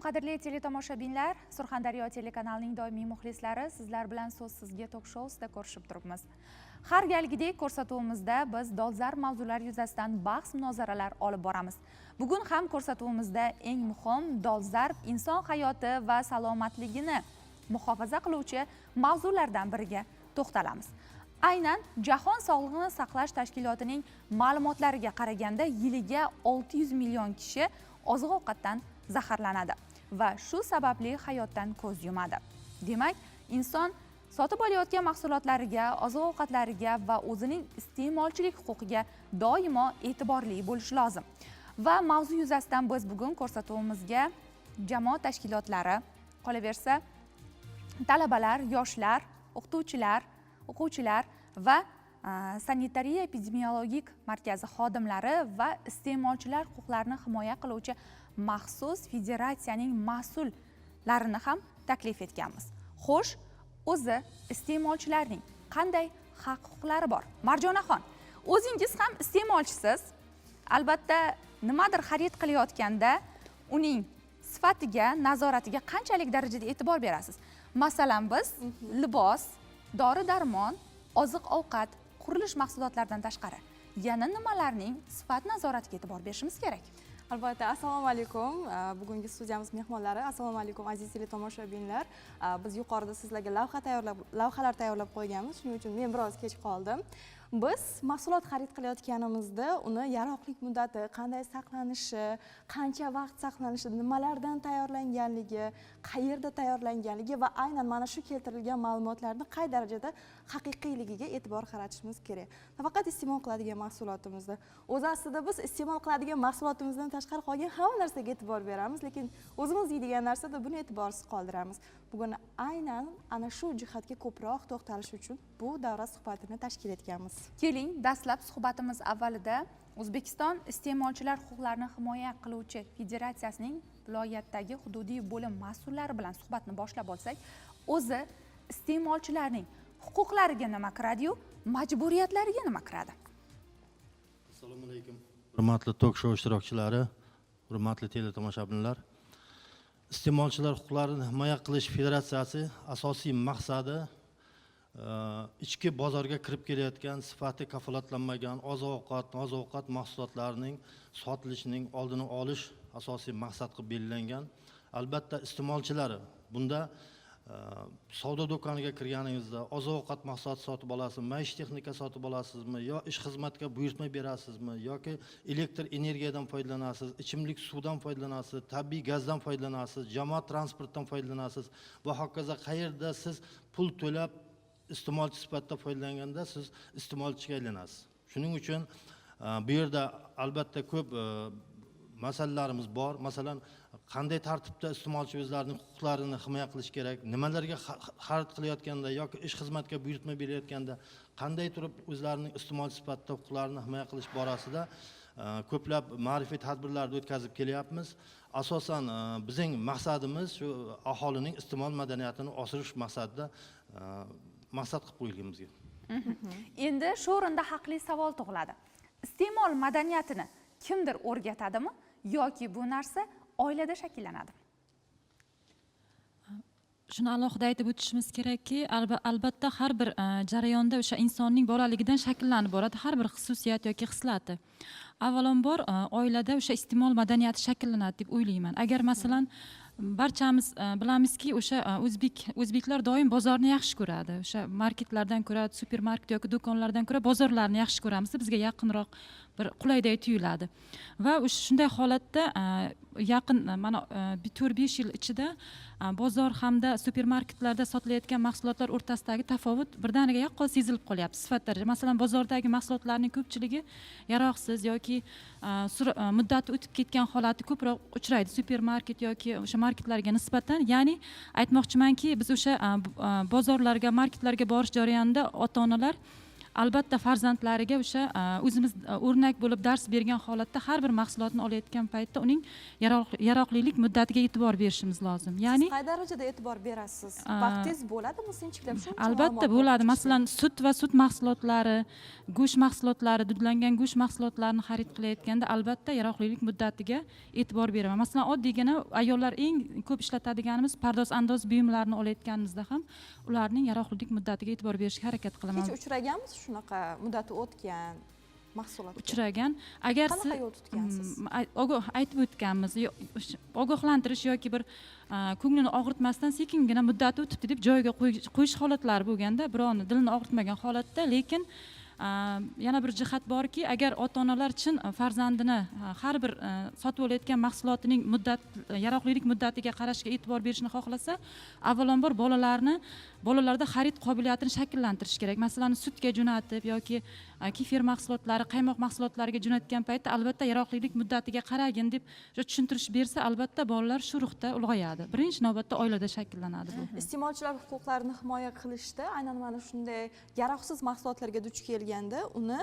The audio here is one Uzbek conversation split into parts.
qadrli teletomoshabinlar, Surxondaryo telekanalining doimiy muxlislari, sizlar bilan so'zsizga tok-showsida ko'rishib turibmiz. Har galgidek ko'rsatuvimizda biz dolzarb mavzular yuzasidan bahs-munozaralar olib boramiz. Bugun ham ko'rsatuvimizda eng muhim, dolzarb inson hayoti va salomatligini muhofaza qiluvchi mavzulardan biriga to'xtalamiz. Aynan Jahon Sog'liqni saqlash tashkilotining ma'lumotlariga qaraganda yiliga 600 million kishi oziq-ovqatdan zaharlanadi va shu sababli hayotdan ko'z yumadi. Demak, inson sotib olayotgan mahsulotlariga, oziq-ovqatlariga va o'zining iste'molchilik huquqiga doimo e'tiborli bo'lish lozim. Va mavzu yuzasidan biz bugun ko'rsatuvimizga jamoat tashkilotlari, qolaversa talabalar, yoshlar, o'quvchilar va sanitariya epidemiologik markazi xodimlari va iste'molchilar huquqlarini himoya qiluvchi maxsus federatsiyaning mas'ullarini ham taklif etganmiz. Xo'sh, o'zi iste'molchilarning qanday haq-huquqlari bor? Marjonaxon, o'zingiz ham iste'molchisiz. Albatta, nimadir xarid qilayotganda uning sifatiga, nazoratiga qanchalik darajada e'tibor berasiz? Masalan, biz libos, dori-darmon, oziq-ovqat, qurilish mahsulotlaridan tashqari yana nimalarning sifat nazoratiga e'tibor berishimiz kerak? Albatta, assalomu alaykum. Bugungi studiyamiz mehmonlari, assalomu alaykum aziz teletomoshabinlar. Biz yuqorida sizlarga lavhalar tayyorlab qo'yganmiz, shuning uchun men biroz kech qoldim. Biz mahsulot xarid qilayotganimizda uni yaroqlilik muddati, qanday saqlanishi, qancha vaqt saqlanishi, nimalardan tayyorlanganligi, qayerda tayyorlanganligi va aynan mana shu keltirilgan ma'lumotlarni qay darajada haqiqiyligiga e'tibor qaratishimiz kerak. Nafaqat iste'mol qiladigan mahsulotimizda, o'zi aslida biz iste'mol qiladigan mahsulotimizdan tashqari qolgan hamma narsaga e'tibor beramiz, lekin o'zimiz yeydigan narsada buni e'tiborsiz qoldiramiz. Bugun aynan ana shu jihatga ko'proq to'xtalish uchun bu davra suhbatini tashkil etganmiz. Keling, dastlab suhbatimiz avvalida O'zbekiston iste'molchilar huquqlarini himoya qiluvchi federatsiyasining viloyatdagi hududiy bo'lim mas'ullari bilan suhbatni boshlab olsak, o'zi iste'molchilarning huquqlariga nima kiradi-yu, majburiyatlariga nima kiradi? Assalomu alaykum. Hurmatli tok-shou ishtirokchilari, hurmatli teletomoshabinlar. Iste'molchilar huquqlarini himoya qilish federatsiyasi asosiy maqsadi ichki bozorga kirib kelayotgan sifati kafolatlanmagan oziq-ovqat mahsulotlarining sotilishining oldini olish asosiy maqsad qilib belgilangan. Albatta, iste'molchilar bunda savdo do'koniga kirganingizda oziq-ovqat mahsuloti sotib olasizmi, maishiy texnika sotib olasizmi, yo ish xizmatga buyurtma berasizmi, yoki elektr energiyadan foydalanasiz, ichimlik suvdan foydalanasiz, tabiiy gazdan foydalanasiz, jamoat transportdan foydalanasiz va hokazo qayerda siz pul to'lab iste'molchi sifatida foydalanganda siz iste'molchiga aylanasiz. Shuning uchun bu yerda albatta ko'p masalalarimiz bor. Masalan, qanday tartibda iste'molchi o'zlarining huquqlarini himoya qilish kerak, nimalarga xarid qilayotganda yoki ish xizmatga buyurtma berayotganda qanday turib o'zlarining iste'molchi sifatida huquqlarini himoya qilish borasida ko'plab ma'rifiy tadbirlarni o'tkazib kelyapmiz. Asosan bizning maqsadimiz shu aholining iste'mol madaniyatini oshirish maqsadida maqsad qilib qo'yilgan bizga. Endi shu o'rinda haqli savol tug'iladi. Iste'mol madaniyatini kimdir o'rgatadimi yoki bu narsa oilada shakllanadimi? Shuni alohida aytib o'tishimiz kerakki, albatta har bir jarayonda o'sha insonning bolaligidan shakllanib boradi har bir xususiyat yoki xislati. Avvalambor oilada o'sha iste'mol madaniyati shakllanadi deb o'ylayman. Agar masalan barchamiz bilamizki, o'sha o'zbeklar doim bozorni yaxshi ko'radi. O'sha marketlardan ko'ra, supermarket yoki do'konlardan ko'ra bozorlarni yaxshi ko'ramiz. Bizga yaqinroq bir qulayday tuyuladi. Va o'sha shunday holatda yaqin mana 4-5 yil ichida bozor hamda supermarketlarda sotilayotgan mahsulotlar o'rtasidagi tafovut birdaniga yaqqol sezilib qolyapti sifat darajada. Masalan, bozordagi mahsulotlarning ko'pchiligi yaroqsiz yoki muddati o'tib ketgan holati ko'proq uchraydi supermarket yoki o'sha marketlarga nisbatan. Ya'ni aytmoqchimanki, biz o'sha bozorlarga, marketlarga borish jarayonida ota-onalar albatta farzandlariga o'sha o'zimiz o'rnak bo'lib dars bergan holatda har bir mahsulotni olayotgan paytda uning yaroqlilik muddatiga e'tibor berishimiz lozim. Ya'ni Siz qay darajada e'tibor berasiz? Vaqtingiz bo'ladimi sinchiklab shuncha albatta ma'lumot bo'ladi. o'qishga? Masalan, sut va sut mahsulotlari, go'sht mahsulotlari, dudlangan go'sht mahsulotlarini xarid qilayotganda albatta yaroqlilik muddatiga e'tibor beraman. Masalan, oddiygina ayollar eng ko'p ishlatadiganimiz pardoz-andoz buyumlarini olayotganimizda ham ularning yaroqlilik muddatiga e'tibor berishga harakat qilaman. Hech uchraganmisiz shunaqa muddati o'tgan mahsulotga? Uchragan. Agar Qanaqa yo'l tutgansiz? aytib o'tganmiz, ogohlantirish yoki bir ko'nglini og'ritmasdan sekingina muddati o'tibdi deb joyiga qo'yish holatlari bo'lganda, birovni dilini og'ritmagan holatda, lekin yana bir jihat borki, agar ota-onalar chin farzandini har bir sotib olayotgan mahsulotining yaroqlilik muddatiga qarashga e'tibor berishni xohlasa, avvalambor bolalarda xarid qobiliyatini shakllantirish kerak. Masalan, sutga jo'natib yoki kefir mahsulotlari, qaymoq mahsulotlariga jo'natgan paytda albatta yaroqlilik muddatiga qaragin deb tushuntirish bersa, albatta bolalar shu ruhda ulg'ayadi. Birinchi navbatda oilada shakllanadi bu. Iste'molchilar huquqlarini himoya qilishda aynan mana shunday yaroqsiz mahsulotlarga duch kelganda uni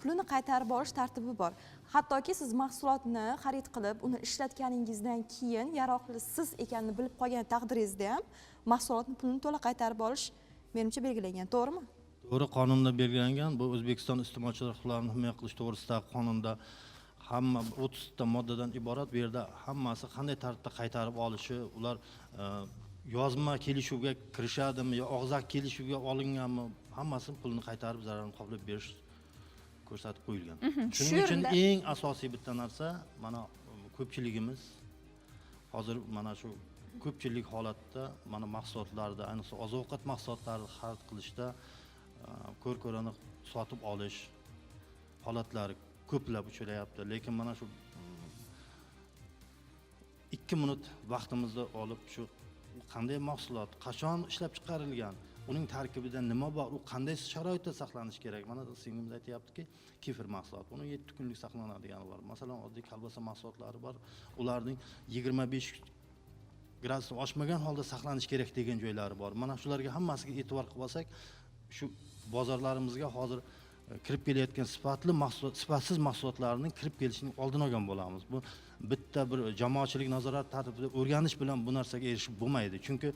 pulini qaytarib olish tartibi bor. Hattoki siz mahsulotni xarid qilib, uni ishlatganingizdan keyin yaroqsiz ekanini bilib qolgan taqdiringizda ham mahsulotni pulini to'la qaytarib olish menimcha belgilangan, to'g'rimi? To'g'ri, qonunda belgilangan. Bu O'zbekiston iste'molchilar huquqlarini himoya qilish to'g'risidagi qonunda hamma 30 ta moddadan iborat. Bu yerda hammasi qanday tartibda qaytarib olishi, ular yozma kelishuvga kirishadimi yo og'zaki kelishuvga olinganmi, hammasini pulni qaytarib zararni qoplab berish ko'rsatib qo'yilgan. Shuning uchun eng asosiy bitta narsa, mana ko'pchiligimiz hozir mana shu ko'pchilik holatda mana mahsulotlarda, ayniqsa oziq-ovqat mahsulotlarini xarid qilishda ko'r-ko'rani sotib olish holatlari ko'plab uchrayapti. Lekin mana shu 2 minut vaqtimizni olib, shu qanday mahsulot, qachon ishlab chiqarilgan, uning tarkibida nima bor, u qanday sharoitda saqlanishi kerak. Mana singlimiz aytayaptiki, kefir mahsulot, uni 7 kunlik saqlanadigani bor. Masalan, oddiy kolbasa mahsulotlari bor, ularning 25 gradusdan oshmagan holda saqlanish kerak degan joylari bor. Mana shularga hammasiga e'tibor qilib olsak, shu bozorlarimizga hozir kirib kelayotgan sifatsiz mahsulotlarning kirib kelishining oldini olgan bo'lamiz. Bu bitta bir jamoatchilik nazorat tartibida o'rganish bilan bu narsaga erishib bo'lmaydi. Chunki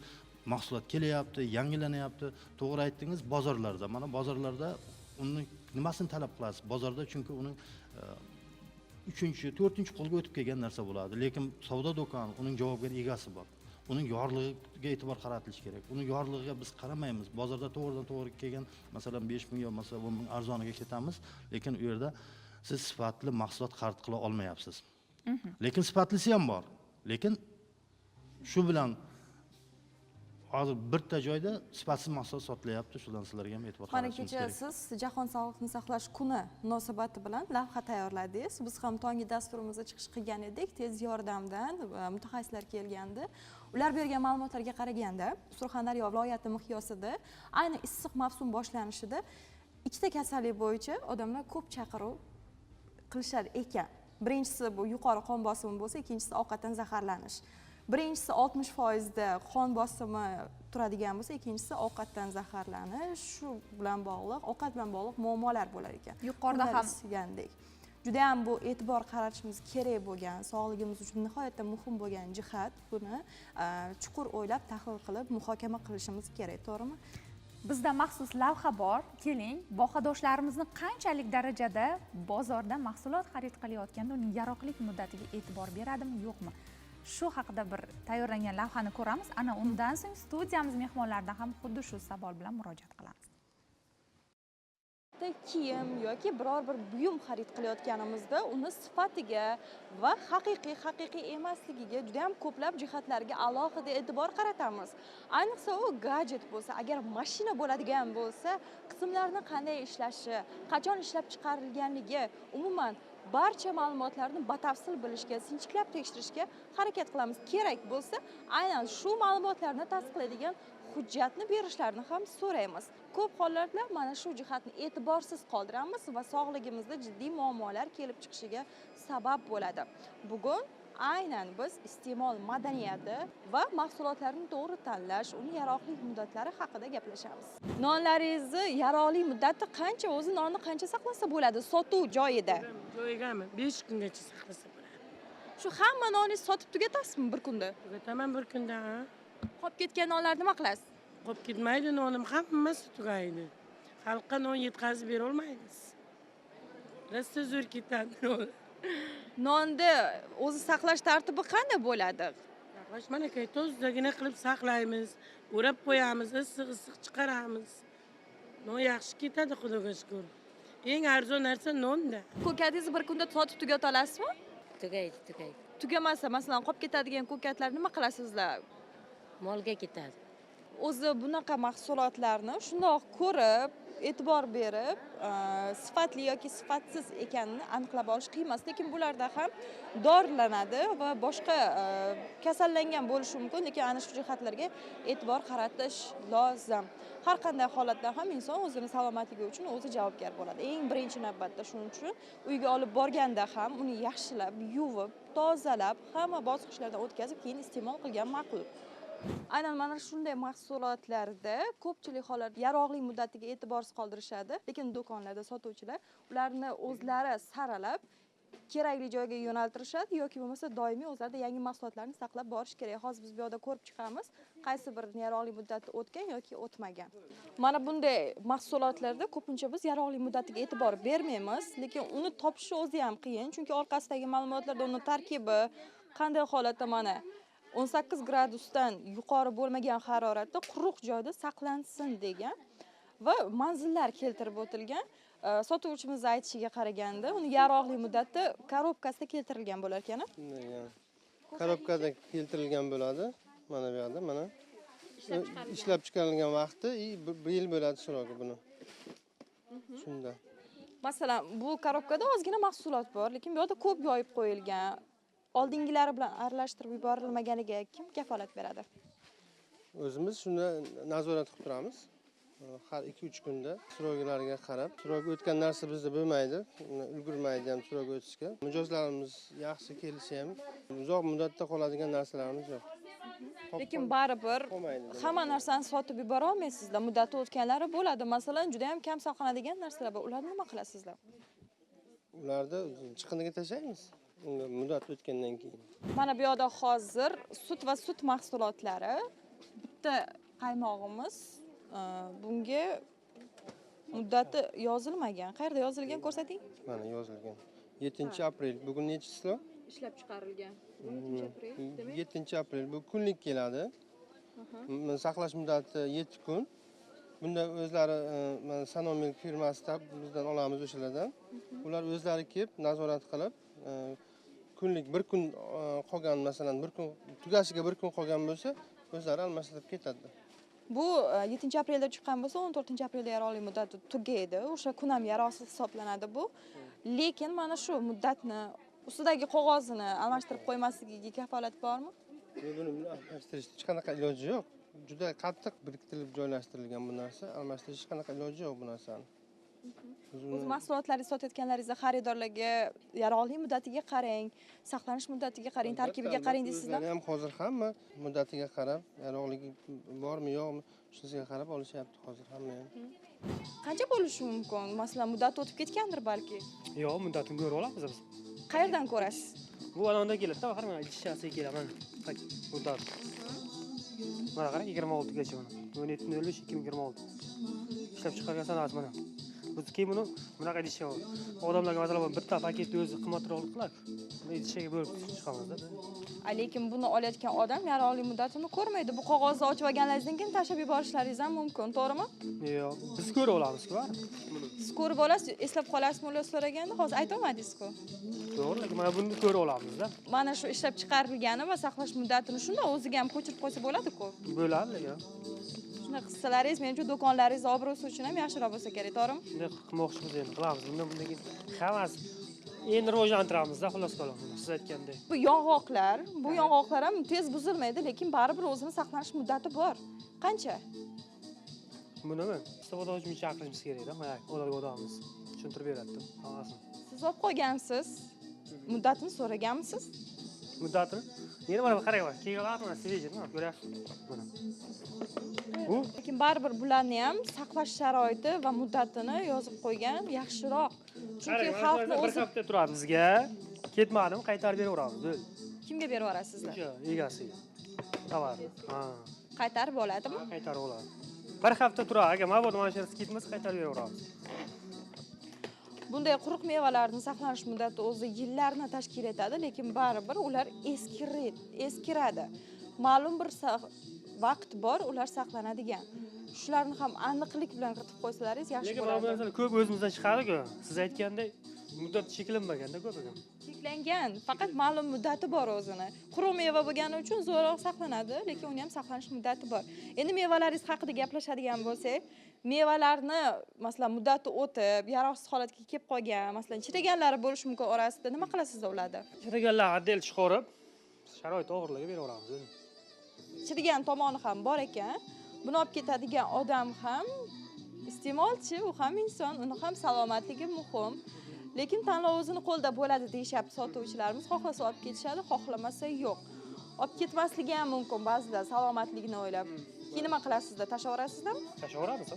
mahsulot kelyapti, yangilanyapti. To'g'ri aytdingiz, bozorlarda. Mana bozorlarda uni nimasini talab qilasiz? Bozorda chunki uning 3-chi, 4-chi qo'lga o'tib kelgan narsa bo'ladi. Lekin savdo do'koni, uning javobgar egasi bor. Uning yorlig'iga e'tibor qaratilishi kerak. Uning yorlig'iga biz qaramaymiz. Bozorda to'g'ridan-to'g'ri kelgan, masalan 5 ming yo masalan 10 ming arzoniga ketamiz, lekin u yerda siz sifatli mahsulot xarid qila olmayapsiz. Lekin sifatlisi ham bor. Lekin shu bilan hozir birta joyda sifatsiz mahsulot sotilyapti. Shudan sizlarga ham e'tibor Mana qaratishingiz kecha kerak. siz Jahon sog'liqni saqlash kuni munosabati bilan lavha tayyorladingiz. Biz ham tongi dasturimizda chiqish qilgan edik. Tez yordamdan mutaxassislar kelgandi. Ular bergan ma'lumotlarga qaraganda, Surxondaryo viloyati miqyosida ayni issiq mavsum boshlanishida ikkita kasallik bo'yicha odamlar ko'p chaqiruv qilishar ekan. Birinchisi bu yuqori qon bosimi bo'lsa, ikkinchisi ovqatdan zaharlanish. Birinchisi 60% da qon bosimi turadigan bo'lsa, ikkinchisi ovqatdan zaharlanish. Shu bilan bog'liq, ovqat bilan bog'liq muammolar bo'lar ekan. Yuqorida ham juda ham bu e'tibor qaratishimiz kerak bo'lgan, sog'ligimiz uchun nihoyatda muhim bo'lgan jihat. Buni chuqur o'ylab, tahlil qilib, muhokama qilishimiz kerak, to'g'rimi? Bizda maxsus lavha bor. Keling, bahodoshlarimizni qanchalik darajada bozorda mahsulot xarid qilayotganda uning yaroqlilik muddatiga e'tibor beradimi, yo'qmi? Shu haqida bir tayyorlangan lavhani ko'ramiz. Ana undan so'ng studiyamiz mehmonlaridan ham xuddi shu savol bilan murojaat qilamiz. Kiyim yoki biror bir buyum xarid qilayotganimizda uni sifatiga va haqiqiy emasligiga juda ham ko'plab jihatlarga alohida e'tibor qaratamiz. Ayniqsa u gadjet bo'lsa, agar mashina bo'ladigan bo'lsa, qismlarni qanday ishlashi, qachon ishlab chiqarilganligi, umuman barcha ma'lumotlarni batafsil bilishga, sinchiklab tekshirishga harakat qilamiz. Kerak bo'lsa, aynan shu ma'lumotlarni tasdiqlaydigan hujjatni berishlarini ham so'raymiz. Ko'p hollarda mana shu jihatni e'tiborsiz qoldiramiz va sog'ligimizda jiddiy muammolar kelib chiqishiga sabab bo'ladi. Bugun aynan biz iste'mol madaniyati va mahsulotlarni to'g'ri tanlash, uning yaroqlilik muddatlari haqida gaplashamiz. Nonlaringizni yaroqlilik muddati qancha? O'zi nonni qancha saqlasa bo'ladi sotuv joyida? Joyigami 5 kungacha saqlasa bo'ladi. Shu hamma nonni sotib tugatasizmi bir kunda? Tugataman bir kunda. Qolib ketgan nonlarni nima qilasiz? Qolib ketmaydi nonim, hammasi tugaydi. Xalqqa non yetkazib bera olmaymiz. Rosa zo'r ketadi. Nonni o'zi saqlash tartibi qanday bo'ladi? Saqlash mana tozagina qilib saqlaymiz, o'rab qo'yamiz, issiq chiqaramiz. Non yaxshi ketadi, xudoga shukr. Eng arzon narsa nonda. Ko'katingizni bir kunda sotib tugata olasizmi? Tugaydi. Tugamasa, masalan, qolib ketadigan ko'katlarni nima qilasizlar? Molga ketadi. O'zi bunaqa mahsulotlarni shundoq ko'rib, e'tibor berib, sifatli yoki sifatsiz ekanini aniqlab olish qiyin emas, lekin bularda ham dorilanadi va boshqa kasallangan bo'lishi mumkin, lekin ana shu jihatlarga e'tibor qaratish lozim. Har qanday holatda ham inson o'zini salomatligi uchun o'zi javobgar bo'ladi. Eng birinchi navbatda shuning uchun uyga olib borganda ham uni yaxshilab, yuvib, tozalab, hamma bosqichlardan o'tkazib, keyin iste'mol qilgan ma'qul. Aynan mana shunday mahsulotlarda ko'pchilik hollarda yaroqlilik muddatiga e'tiborsiz qoldirishadi, lekin do'konlarda sotuvchilar ularni o'zlari saralab kerakli joyga yo'naltirishadi yoki bo'lmasa doimiy o'zlarida yangi mahsulotlarni saqlab borish kerak. Hozir biz bu yerda ko'rib chiqamiz, qaysi bir yaroqlilik muddati o'tgan yoki o'tmagan. Mana bunday mahsulotlarda ko'pincha biz yaroqlilik muddatiga e'tibor bermaymiz, lekin uni topish o'zi ham qiyin, chunki orqasidagi ma'lumotlarda uni tarkibi qanday holatda mana 18 gradusdan yuqori bo'lmagan haroratda quruq joyda saqlansin degan va manzillar keltirib o'tilgan. Sotuvchimiz aytishiga qaraganda, uni yaroqlilik muddati korobkasida keltirilgan bo'lar ekan. Korobkada keltirilgan bo'ladi. Mana bu yerda, mana ishlab chiqarilgan vaqti 1 yil bo'ladi so'rogi buni. Shunda. Masalan, bu korobkada ozgina mahsulot bor, lekin bu yerda ko'p yoyib qo'yilgan. Oldingilari bilan aralashtirib yuborilmaganiga kim kafolat beradi? O'zimiz shunda nazorat qilib turamiz. Har 2-3 kunda surogilariga qarab, surog o'tgan narsa bizda bo'lmaydi, ulgurmaydi ham surog o'tishga. Mijozlarimiz yaxshi kelsa ham uzoq muddatda qoladigan narsalarimiz yo'q. Lekin baribir hamma narsani sotib yubora olmaysizlar. Muddati o'tganlari bo'ladi. Masalan, juda ham kam saqlanadigan narsalar bor. Ularni nima qilasizlar? Ularni chiqindiga tashlaymiz. Unga muddat o'tgandan keyin. Mana bu yerda hozir sut va sut mahsulotlari, bitta qaymog'imiz bunga muddati yozilmagan. Qayerda yozilgan ko'rsating? Mana yozilgan. 7-aprel. Bugun nechisi? Ishlab chiqarilgan. 7-aprel demak. 7-aprel bu kunlik keladi. Saqlash muddati 7 kun. Bunda o'zlari mana Sanomil firmasida bizdan olamiz o'shalardan. Ular o'zlari kelib nazorat qilib, kunlik 1 kun qolgan, masalan 1 kun tugashiga 1 kun qolgan bo'lsa, o'zlari almashtirib ketadi. Bu 7-aprelda chiqqan bo'lsa, 14-aprelda yaroqlilik muddati tugaydi. O'sha kun ham yaroqsiz hisoblanadi bu. Lekin mana shu muddatni ustidagi qog'ozini almashtirib qo'ymasligiga kafolat bormi? Buni almashtirishda hech qanaqa iloji yo'q. Juda qattiq biriktirib joylashtirilgan bu narsa. Almashtirish hech qanaqa iloji yo'q bu narsani. O'z mahsulotlaringizni sotayotganlaringizda xaridorlarga yaroqlilik muddatiga qarang, saqlanish muddatiga qarang, tarkibiga qarang deysizlar. Ham hozir hamma muddatiga qarab, yaroqligi bormi, yo'qmi, shunisiga qarab olishyapti hozir hamma ham. Qancha bo'lishi mumkin? Masalan, muddati o'tib ketgandir balki. Yo'q, muddatini ko'rib olamiz biz. Qayerdan ko'rasiz? Bu alonda keladi-da, har mana idishasi keladi. Muddat. Mana qarang, 26 gacha mana. 17.05.2026. Ishlab chiqargan sanasi mana. Biz keyin buni bunaqa idishga odamlarga masalan bitta paketni o'zi qimmatroq qiladi. Buni idishga bo'lib chiqamiz-da. Lekin buni olayotgan odam yaroqlilik muddatini ko'rmaydi. Bu qog'ozni ochib olganlaringizdan keyin tashlab yuborishlaringiz ham mumkin, to'g'rimi? Yo'q, biz ko'rib olamiz-ku. Siz ko'rib olasiz, eslab qolasizmi ular so'raganda, hozir ayta olmadingiz-ku. To'g'ri, lekin mana buni ko'rib olamiz-da. Mana shu ishlab chiqarilgani va saqlash muddatini shunda o'ziga ham ko'chirib qo'ysa bo'ladi-ku. Bo'ladi, lekin. Shuna qilsalaringiz, menimcha do'konlaringiz obro'si uchun ham yaxshiroq bo'lsa kerak, to'g'rimi? Shunday qilmoqchimiz endi, qilamiz. Bundan keyin hammasi endi rivojlantiramiz-da, xulos qalom. Siz aytgandek. Bu yong'oqlar ham tez buzilmaydi, lekin baribir o'zini saqlanish muddati bor. Qancha? Bunimi? Savdochi chaqirishimiz kerak-da, mana odamimiz tushuntirib beradi-da, hammasini. Siz olib qo'ygansiz, muddatini so'raganmisiz? muddatini. Yana mana qarang, kiygalar mana svejin, mana ko'ryapsiz. Mana. Bu Lekin baribir bularni ham saqlash sharoiti va muddatini yozib qo'ygan yaxshiroq. Chunki xalqni bir o'zi hafta turadi bizga. Ketmadim, qaytarib beraveramiz. kimga berib yuborasizlar? O'sha egasiga. Tovarni. Ha, Qaytarib oladimi? qaytarib oladi. Bir hafta turadi, agar mana bu mana shu yerga ketmasa qaytarib beraveramiz. Bunday quruq mevalarning saqlanish muddati o'zi yillarni tashkil etadi, lekin baribir ular eskiradi. Ma'lum bir vaqt bor, ular saqlanadigan. Shularni ham aniqlik bilan kiritib qo'ysalaringiz yaxshi Lekin mana bu bo'ladi. narsalar ko'p o'zimizdan chiqadi-ku. Siz aytgandek, muddat cheklanmaganda ko'p ekan. Cheklangan, faqat ma'lum muddati bor o'zini. Quruq meva bo'lgani uchun zo'roq saqlanadi, lekin uni ham saqlanish muddati bor. Endi mevalaringiz haqida gaplashadigan bo'lsak, mevalarni masalan muddati o'tib, yaroqsiz holatga kelib qolgan, masalan chiriganlari bo'lishi mumkin orasida nima qilasizlar ularni? Chiriganlar addel chiqarib, sharoit og'irlarga beraveramiz. Chirigan tomoni ham bor ekan. Buni olib ketadigan odam ham iste'molchi, u ham inson, uni ham salomatligi muhim. Lekin tanlov o'zini qo'lda bo'ladi deyishyapti sotuvchilarimiz. Xohlasa olib ketishadi, xohlamasa yo'q. Olib ketmasligi ham mumkin ba'zida salomatligini o'ylab. Keyin nima qilasizlar? Tashlavorasizlarmi? Tashlaveramiz.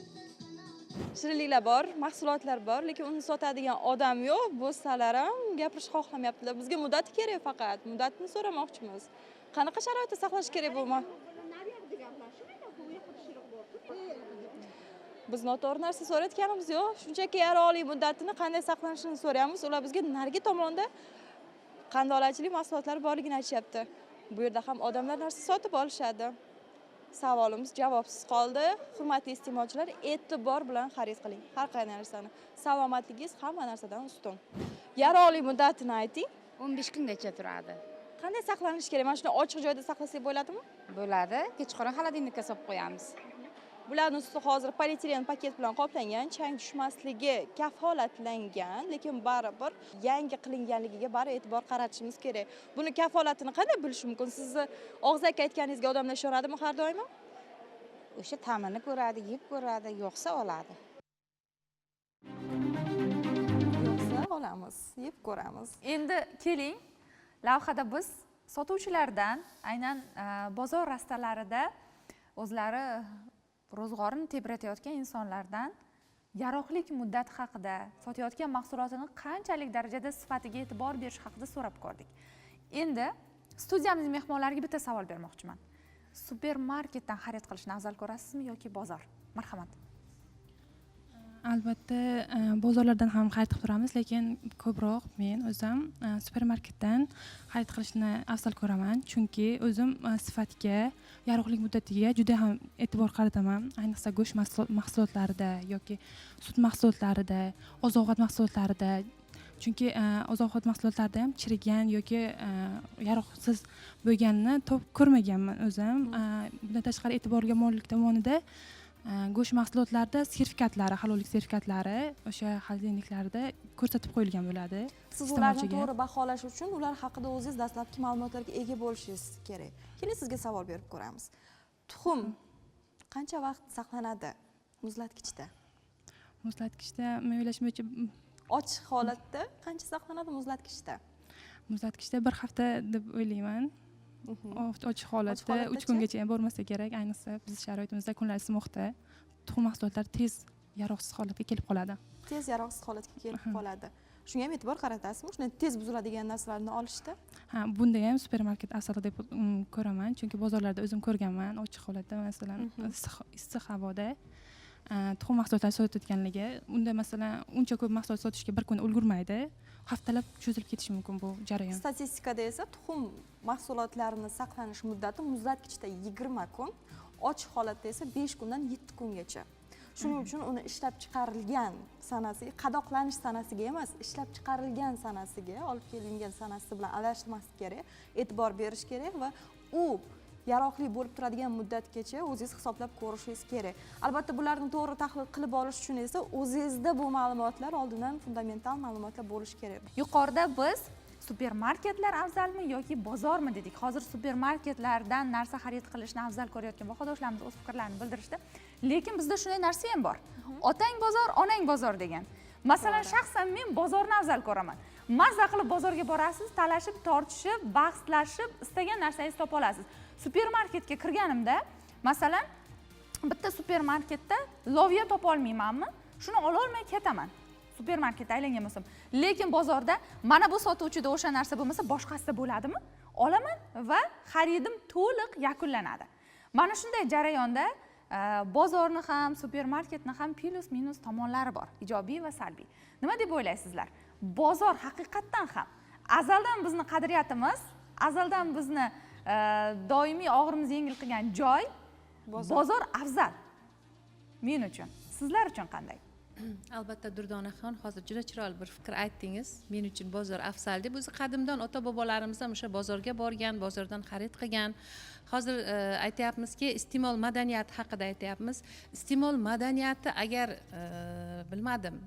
Shirinliklar bor, mahsulotlar bor, lekin uni sotadigan odam yo'q. Bo'lsalar ham gapirishni xohlamayaptilar. Bizga muddati kerak faqat. Muddatni so'ramoqchimiz. Qanaqa sharoitda saqlash kerak bu? Biz noto'g'ri narsa so'rayotganimiz yo'q. Shunchaki yaroqli muddatini qanday saqlanishini so'rayapmiz. Ular bizga narigi tomonda qandolatchilik mahsulotlari borligini aytishyapti. Bu yerda ham odamlar narsa sotib olishadi. Savolimiz javobsiz qoldi. Hurmatli iste'molchilar, e'tibor bilan xarid qiling. Har qanday narsani. Salomatligingiz hamma narsadan ustun. Yaroqli muddatini ayting. 15 kungacha turadi. Qanday saqlanish kerak? Mana shunday ochiq joyda saqlasak bo'ladimi? Bo'ladi. Kechqurun xolodilnikka solib qo'yamiz. Bularning usti hozir polietilen paket bilan qoplangan, chang tushmasligi kafolatlangan, lekin baribir yangi qilinganligiga bari e'tibor qaratishimiz kerak. Buni kafolatini qanday bilish mumkin? Sizni og'zaki aytganingizga odamlar ishonadimi har doim? O'sha ta'mini ko'radi, yeb ko'radi, yo'qsa oladi. Yo'qsa olamiz, yeb ko'ramiz. Endi keling, lavhada biz sotuvchilardan, aynan bozor rastalarida o'zlari ro'zg'orini tebratayotgan insonlardan yaroqlik muddati haqida, sotayotgan mahsulotini qanchalik darajada sifatiga e'tibor berish haqida so'rab ko'rdik. Endi studiyamiz mehmonlariga bitta savol bermoqchiman. Supermarketdan xarid qilishni afzal ko'rasizmi yoki bozor? Marhamat. Albatta bozorlardan ham xarid qilib turamiz, lekin ko'proq men o'zim supermarketdan xarid qilishni afzal ko'raman, chunki o'zim sifatga, yaroqlik muddatiga juda ham e'tibor qarataman, ayniqsa go'sht mahsulotlarida yoki sut mahsulotlarida, oziq-ovqat mahsulotlarida. Chunki oziq-ovqat mahsulotlarida ham chirigan yoki yaroqsiz bo'lganini ko'rmaganman o'zim. Bundan tashqari e'tiborga molik tomonida go'sht mahsulotlarida sertifikatlari, halollik sertifikatlari o'sha xolodilniklarda ko'rsatib qo'yilgan bo'ladi. Siz ularni to'g'ri baholash uchun ular haqida o'zingiz dastlabki ma'lumotlarga ega bo'lishingiz kerak. Keling sizga savol berib ko'ramiz. Tuxum qancha vaqt saqlanadi muzlatgichda? Muzlatgichda men o'ylashim bo'yicha Ochiq holatda qancha saqlanadi muzlatgichda? Muzlatgichda bir hafta deb o'ylayman. Ochiq holatda 3 kungacha ham bormasa kerak, ayniqsa biz sharoitimizda kunlar isimoqda tuxum mahsulotlari tez yaroqsiz holatga kelib qoladi. Tez yaroqsiz holatga kelib qoladi. Shunga ham e'tibor qaratasizmi? Shunday tez buziladigan narsalarni olishda? Ha, bunda ham supermarket afzal deb ko'raman, chunki bozorlarda o'zim ko'rganman, ochiq holatda, masalan, issiq havoda tuxum mahsulotlari sotayotganligi, unda masalan uncha ko'p mahsulot sotishga bir kun ulgurmaydi. Haftalab cho'zilib ketishi mumkin bu jarayon. Statistikada esa tuxum mahsulotlarini saqlanish muddati muzlatgichda 20 kun, ochiq holatda esa 5 kundan 7 kungacha. Shuning uchun uni ishlab chiqarilgan sanasiga, qadoqlanish sanasiga emas, ishlab chiqarilgan sanasiga, olib kelingan sanasi bilan adashmaslik kerak, e'tibor berish kerak va u yaroqli bo'lib turadigan muddatgacha o'zingiz hisoblab ko'rishingiz kerak. Albatta bularni to'g'ri tahlil qilib olish uchun esa o'zingizda bu ma'lumotlar oldindan fundamental ma'lumotlar bo'lishi kerak. Yuqorida biz supermarketlar afzalmi yoki bozormi dedik. Hozir supermarketlardan narsa xarid qilishni afzal ko'rayotgan vahodoshlarimiz o'z fikrlarini bildirishdi. Lekin bizda shunday narsa ham bor. Otang bozor, onang bozor degan. Masalan, shaxsan men bozorni afzal ko'raman. mazza qilib bozorga borasiz, talashib, tortishib, bahslashib, istagan narsangizni topa olasiz. Supermarketga kirganimda, masalan, bitta supermarketda loviya topa olmaymanmi? Shuni ola olmay ketaman. Supermarketda aylangan bo'lsam. Lekin bozorda mana bu sotuvchida o'sha narsa bo'lmasa, boshqasida bo'ladimi? Olaman va xaridim to'liq yakunlanadi. Mana shunday jarayonda bozorni ham, supermarketni ham plus minus tomonlari bor, ijobiy va salbiy. Nima deb o'ylaysizlar? Bozor haqiqatdan ham azaldan bizni qadriyatimiz, azaldan bizni doimiy og'rimizni yengil qilgan joy bozor afzal. Men uchun, sizlar uchun qanday? Albatta Durdonaxon hozir juda chiroyli bir fikr aytdingiz. Men uchun bozor afzal deb. O'zi qadimdan ota-bobolarimiz ham o'sha bozorga borgan, bozordan xarid qilgan. Hozir aytayapmizki, iste'mol madaniyati haqida aytayapmiz. Iste'mol madaniyati agar bilmadim,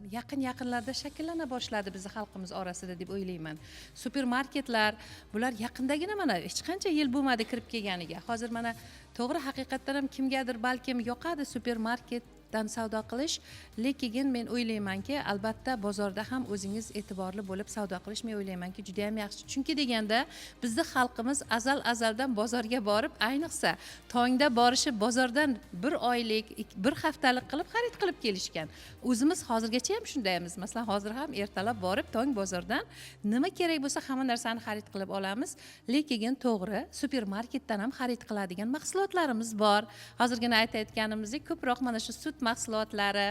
yaqinlarda shakllana boshladi bizning xalqimiz orasida deb o'ylayman. Supermarketlar, bular yaqindagina mana hech qancha yil bo'lmadi kirib kelganiga. Hozir mana to'g'ri haqiqatdan ham kimgadir balkim yoqadi supermarketdan savdo qilish, lekin men o'ylaymanki, albatta bozorda ham o'zingiz e'tiborli bo'lib savdo qilish men o'ylaymanki juda ham yaxshi. Chunki deganda bizning xalqimiz azaldan bozorga borib, ayniqsa tongda borishib bozordan bir oylik, bir haftalik qilib xarid qilib kelishgan. O'zimiz hozirgacha ham shundaymiz. Masalan, hozir ham ertalab borib tong bozordan nima kerak bo'lsa hamma narsani xarid qilib olamiz. Lekin to'g'ri, supermarketdan ham xarid qiladigan mahsulotlarimiz bor. Hozirgina aytayotganimizdek, ko'proq mana shu sut mahsulotlari,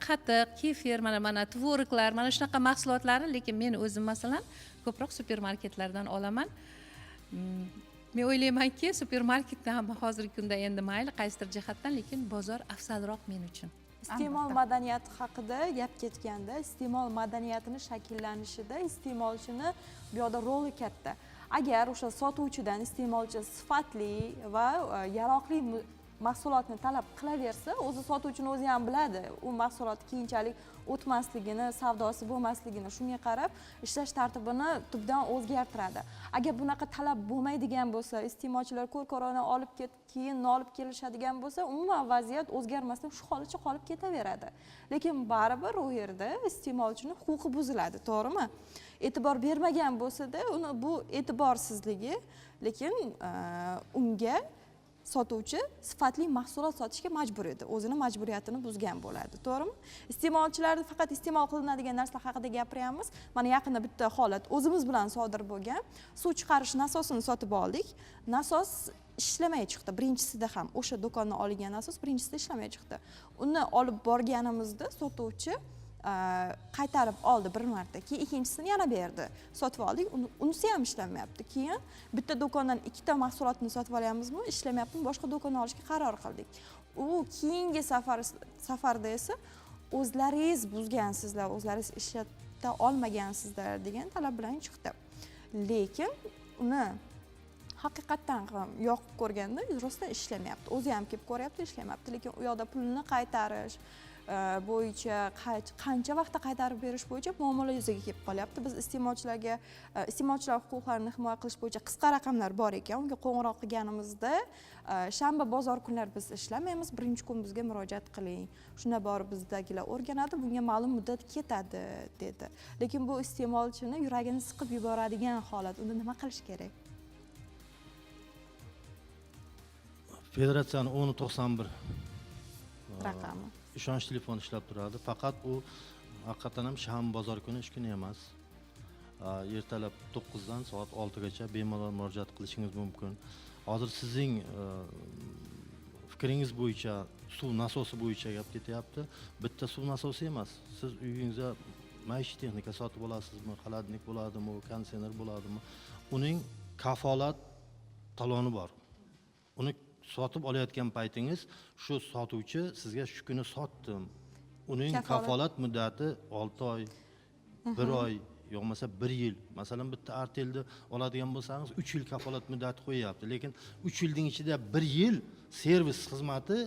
qatiq, kefir, mana tvoroglar, mana shunaqa mahsulotlarni, lekin men o'zim masalan ko'proq supermarketlardan olaman. Men o'ylaymanki, supermarketda ham hozirgi kunda endi mayli qaysidir jihatdan, lekin bozor afzalroq men uchun. Iste'mol madaniyati haqida gap ketganda, iste'mol madaniyatini shakllanishida iste'molchini bu yoqda roli katta. Agar o'sha sotuvchidan iste'molchi sifatli va yaroqli mahsulotni talab qilaversa, o'zi sotuvchini o'zi ham biladi, u mahsulot keyinchalik o'tmasligini, savdosi bo'lmasligini, shunga qarab ishlash tartibini tubdan o'zgartiradi. Agar bunaqa talab bo'lmaydigan bo'lsa, iste'molchilar ko'r-ko'rona olib keyin olib kelishadigan bo'lsa, umuman vaziyat o'zgarmasdan shu holicha qolib ketaveradi. Lekin baribir u yerda iste'molchining huquqi buziladi, to'g'rimi? E'tibor bermagan bo'lsa-da, uni bu e'tiborsizligi, lekin unga sotuvchi sifatli mahsulot sotishga majbur edi. O'zini majburiyatini buzgan bo'ladi, to'g'rimi? Iste'molchilarni faqat iste'mol qilinadigan narsalar haqida gapiryapmiz. Mana yaqinda bitta holat o'zimiz bilan sodir bo'lgan. Suv chiqarish nasosini sotib oldik. Nasos ishlamay chiqdi. Birinchisida ham o'sha do'kondan olingan nasos birinchisida ishlamay chiqdi. Uni olib borganimizda sotuvchi qaytarib oldi bir marta, keyin ikkinchisini yana berdi. Sotib oldik, unisi ham ishlamayapti. Keyin bitta do'kondan ikkita mahsulotni sotib olyapmizmi, ishlamayapti, boshqa do'kondan olishga qaror qildik. U keyingi safarda esa o'zlaringiz buzgansizlar, o'zlaringiz ishlata olmagansizlar degan talab bilan chiqdi. Lekin uni haqiqatdan ham yoqib ko'rganda rostdan ishlamayapti. O'zi ham kelib ko'ryapti, ishlamayapti, lekin u yoqda pulni qaytarish bo'yicha qancha vaqtda qaytarib berish bo'yicha muammolar yuzaga kelib qolyapti. Biz iste'molchilar huquqlarini himoya qilish bo'yicha qisqa raqamlar bor ekan. Unga qo'ng'iroq qilganimizda shanba bozor kunlari biz ishlamaymiz, birinchi kun bizga murojaat qiling. Shunda borib bizdagilar o'rganadi, bunga ma'lum muddat ketadi dedi. Lekin bu iste'molchini yuragini siqib yuboradigan holat. Unda nima qilish kerak? Federatsiyaning 1091 raqami. ishonch telefoni ishlab turadi. Faqat u haqiqatan ham shanba bozor kuni ish kuni emas. Ertalab 9 dan soat 6 gacha bemalol murojaat qilishingiz mumkin. Hozir sizning fikringiz bo'yicha suv nasosi bo'yicha gap ketyapti. Bitta suv nasosi emas. Siz uyingizda maishiy texnika sotib olasizmi, xaladnik bo'ladimi, konditsioner bo'ladimi? Uning kafolat taloni bor. Uni sotib olayotgan paytingiz shu sotuvchi sizga shu kuni sotdim. Uning kafolat muddati 6 oy, 1 oy, yo'qmasa 1 yil. Masalan, bitta artelni oladigan bo'lsangiz 3 yil kafolat muddati qo'yapti. Lekin 3 yilning ichida 1 yil servis xizmati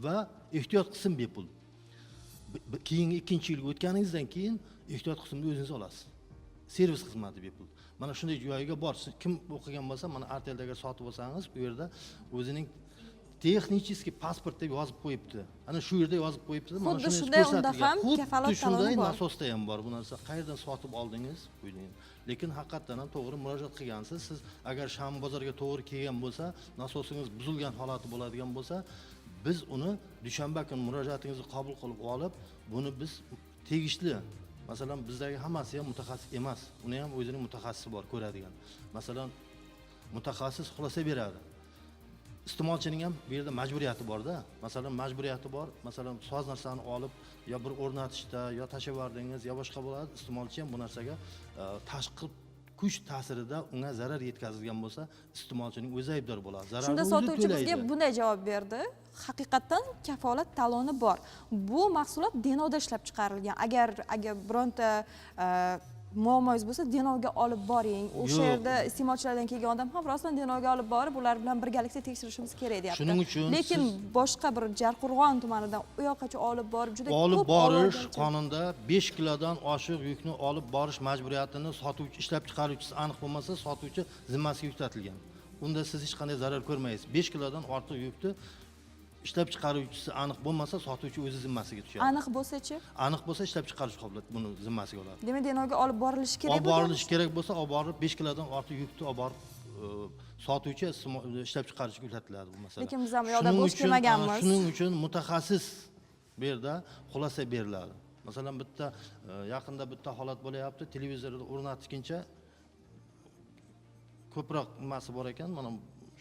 va ehtiyot qism bepul. Keyingi 2-yilga o'tganingizdan keyin ehtiyot qismni o'zingiz olasiz. Servis xizmati bepul. Mana shunday joyga bor. Kim o'qigan bo'lsa, mana arteldagi sotib olsangiz, u yerda o'zining texnicheskiy pasport deb yozib qo'yibdi. Ana shu yerda yozib qo'yibdi. Mana Xuddi shuni shunday unda ham Xuddi kafolat shunday taloni bor. nasosda ham bor bu narsa. Qayerdan sotib oldingiz? Qo'ying. Lekin haqiqatdan ham to'g'ri murojaat qilgansiz. Siz agar Sham bozoriga to'g'ri kelgan bo'lsa, nasosingiz buzilgan holati bo'ladigan bo'lsa, biz uni dushanba kuni murojaatingizni qabul qilib olib, buni biz tegishli, masalan bizdagi hammasi ham mutaxassis emas. Uni ham o'zining mutaxassisi bor, ko'radigan. Masalan, mutaxassis xulosa beradi. Iste'molchining ham bu yerda majburiyati bor-da. Masalan, majburiyati bor. Masalan, soz narsani olib yo bir o'rnatishda, yo tashib yubordingiz, yo boshqa bo'ladi. Iste'molchi ham bu narsaga tashqi kuch ta'sirida unga zarar yetkazilgan bo'lsa, iste'molchining o'zi aybdor bo'ladi. Zararni Shunda o'zi sotuvchi bizga to'laydi. bunday javob berdi. Haqiqatan kafolat taloni bor. Bu mahsulot Denovda ishlab chiqarilgan. Agar bironta muammoingiz bo'lsa, Denovga olib boring. O'sha Yo'q. yerda iste'molchilardan kelgan odam ham rostdan Denovga olib borib, ular bilan birgalikda tekshirishimiz kerak deyapti. Shuning uchun lekin boshqa bir Jarqo'rg'on tumanidan u yoqqacha olib borib juda olib ko'p borish ovoz- qonunda 5 kilodan oshiq yukni olib borish majburiyatini sotuvchi, ishlab chiqaruvchisi aniq bo'lmasa, sotuvchi zimmasiga yuklatilgan. Unda siz hech qanday zarar ko'rmaysiz. 5 kilodan ortiq yukni ishlab chiqaruvchisi aniq bo'lmasa, sotuvchi o'zi zimmasiga tushadi. Aniq bo'lsa-chi? Aniq bo'lsa, ishlab chiqarish qobiliyati buni zimmasiga oladi. Demak, Denovga olib borilishi kerak Olib borilishi kerak bo'lsa, olib borib 5 kilodan ortiq yukni olib borib sotuvchi ishlab chiqarishga yuklatiladi bu masala. Lekin biz ham u yoqda bo'sh kelmaganmiz. Shuning uchun mutaxassis bu yerda xulosa beriladi. Masalan, bitta yaqinda bitta holat bo'layapti, televizorda o'rnatishguncha ko'proq nimasi bor ekan, mana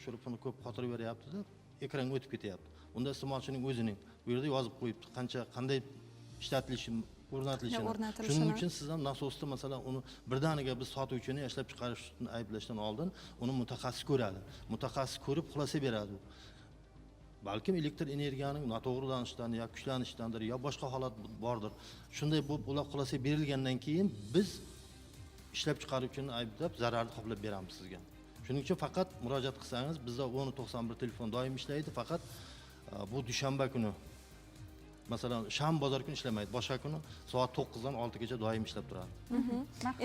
shurupini ko'p xotirib beryapti-da, ekranga o'tib ketyapti. Unda iste'molchining o'zining bu yerda yozib qo'yibdi, qanday ishlatilishi, o'rnatilishini. Shuning uchun siz ham nasosda masalan uni birdaniga biz sotuvchini ishlab chiqarishni ayblashdan oldin uni mutaxassis ko'radi. Mutaxassis ko'rib xulosa beradi. Balkim elektr energiyaning noto'g'rilanishidan yo kuchlanishidandir yo boshqa holat bordir. Shunday ular xulosa berilgandan keyin biz ishlab chiqaruvchini ayblab zararni qoplab beramiz sizga. Shuning uchun faqat murojaat qilsangiz bizda 1091 telefon doim ishlaydi, faqat bu dushanba kuni masalan Sham bozor kuni ishlamaydi, boshqa kuni soat 9 dan 6 gacha doim ishlab turadi.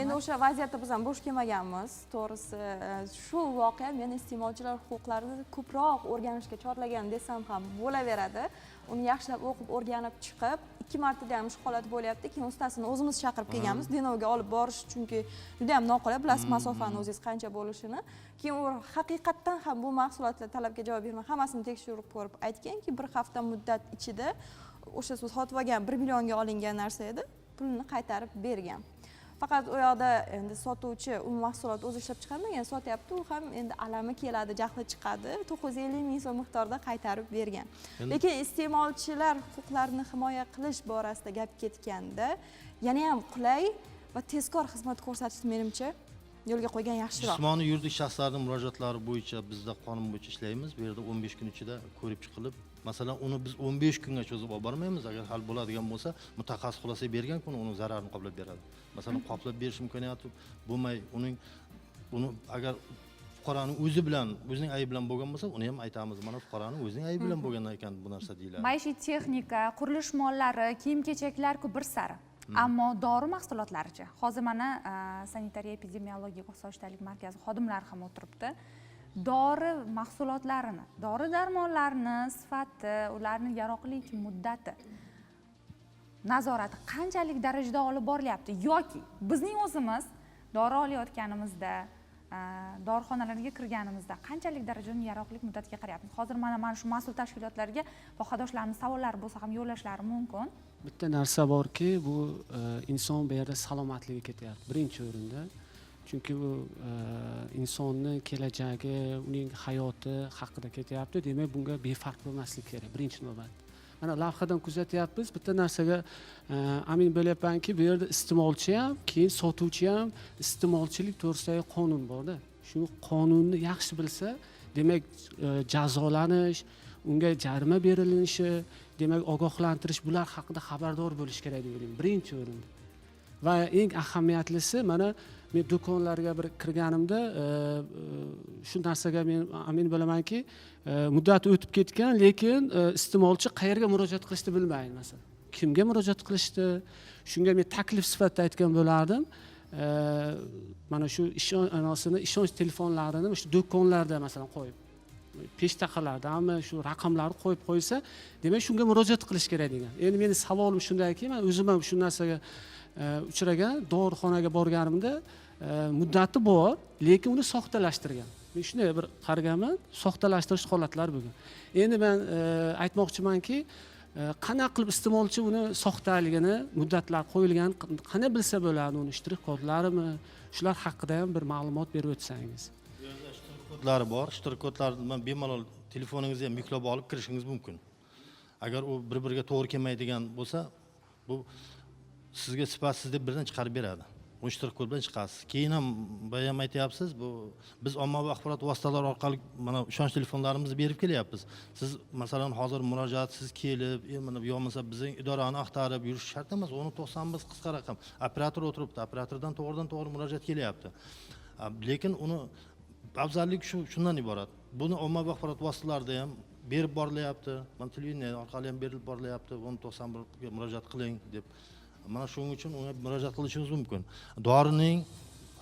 Endi o'sha vaziyatda biz ham bo'sh kelmaganmiz. To'g'risi, shu voqea meni iste'molchilar huquqlarini ko'proq o'rganishga chorlagan desam ham bo'laveradi. Uni yaxshilab o'qib, o'rganib chiqib, 2 martada ham shu holat bo'lyapti. Keyin ustasini o'zimiz chaqirib kelganmiz. Denovga olib borish chunki juda ham noqulay, bilasiz masofani o'zingiz qancha bo'lishini. Keyin u haqiqatdan ham bu mahsulotlar talabga javob bermay, hammasini tekshirib ko'rib aytganki, bir hafta muddat ichida o'sha siz sotib olgan 1 millionga olingan narsa edi, pulini qaytarib bergan. Faqat u yoqda endi sotuvchi u mahsulot o'zi ishlab chiqarmagan, sotyapti, u ham endi alami keladi, jahli chiqadi, 950 ming so'm miqdorda qaytarib bergan. Lekin iste'molchilar huquqlarini himoya qilish borasida gap ketganda, yana ham qulay va tezkor xizmat ko'rsatish menimcha yo'lga qo'ygan yaxshiroq. Jismoniy yuridik shaxslarning murojaatlari bo'yicha bizda qonun bo'yicha ishlaymiz. Bu yerda 15 kun ichida ko'rib chiqilib, masalan, uni biz 15 kunga cho'zib olib bormaymiz. Agar hal bo'ladigan bo'lsa, mutaxassis xulosa bergan kuni uni zararini qoplab beradi. Masalan, qoplab berish imkoniyati bo'lmay, uni agar fuqaroning o'zi bilan, o'zining aybi bilan bo'lgan bo'lsa, uni ham aytamiz. Mana fuqaroning o'zining aybi bilan bo'lgan ekan bu narsa deyiladi. Maishiy texnika, qurilish mollari, kiyim-kechaklar-ku bir sari. Ammo dori mahsulotlaricha. Hozir mana sanitariya epidemiologiya osoyishtalik markazi xodimlari ham o'tiribdi. Dori mahsulotlarini, dori-darmonlarni sifati, ularning yaroqlilik muddati, nazorati qanchalik darajada olib borilyapti yoki bizning o'zimiz dori olayotganimizda, dorixonalarga kirganimizda qanchalik darajada yaroqlilik muddatiga qarayapmiz. Hozir mana shu mas'ul tashkilotlarga vohadoshlarimiz savollari bo'lsa ham yo'llashlari mumkin. Bitta narsa borki, bu inson bu yerda salomatligi ketyapti birinchi o'rinda. Chunki bu insonni kelajagi, uning hayoti haqida ketyapti. Demak, bunga befarq bo'lmaslik kerak birinchi navbat. Mana lavhadan kuzatyapmiz, bitta narsaga amin bo'lyapmanki, bu yerda iste'molchi ham, keyin sotuvchi ham iste'molchilik to'g'risidagi qonun borda. Shu qonunni yaxshi bilsa, demak jazolanish, unga jarima berilishi, demak ogohlantirish, bular haqida xabardor bo'lish kerak deb o'ylayman birinchi o'rinda. Va eng ahamiyatlisi, mana men do'konlarga bir kirganimda shu narsaga men amin bo'lamanki, muddati o'tib ketgan, lekin iste'molchi qayerga murojaat qilishni bilmaydi masalan. Kimga murojaat qilishdi? Shunga men taklif sifatida aytgan bo'lardim. Mana shu ishonch telefonlarini shu do'konlarda masalan qo'yib, peshtaxalardami shu raqamlarni qo'yib qo'ysa, demak shunga murojaat qilish kerak degan. Endi meni savolim shundaki, men o'zim ham shu narsaga uchragan, dorixonaga borganimda muddati bor, lekin uni soxtalashtirgan. Men shunday bir qaraganman, soxtalashtirish holatlari bo'lgan. Endi men aytmoqchimanki, qanaqa qilib iste'molchi uni soxtaligini, muddatlar qo'yilgan, qana bilsa bo'ladi, uni shtrix kodlarimi, shular haqida ham bir ma'lumot berib o'tsangiz. Shtrix kodlari bor. Shtrix kodlarni bemalol telefoningizga ham yuklab olib kirishingiz mumkin. Agar u bir-biriga to'g'ri kelmaydigan bo'lsa, bu sizga sifatsiz deb birdan chiqarib beradi. Bu shtrix kod bilan chiqasiz. Keyin ham bayam aytyapsiz, bu biz ommaviy axborot vositalari orqali mana ishonch telefonlarimizni berib kelyapmiz. Siz masalan hozir murojaatsiz kelib, mana yo'lmasa bizning idorani axtarib yurish shart emas. Uni to'qson biz qisqa raqam. Operator o'tiribdi, operatordan to'g'ridan-to'g'ri murojaat kelyapti. Lekin uni afzallik shundan iborat. Buni ommaviy axborot vositalarida ham berib borilyapti. Mana televideniya orqali ham berib borilyapti. 191 ga murojaat qiling deb. Mana shuning uchun unga murojaat qilishingiz mumkin. Dorining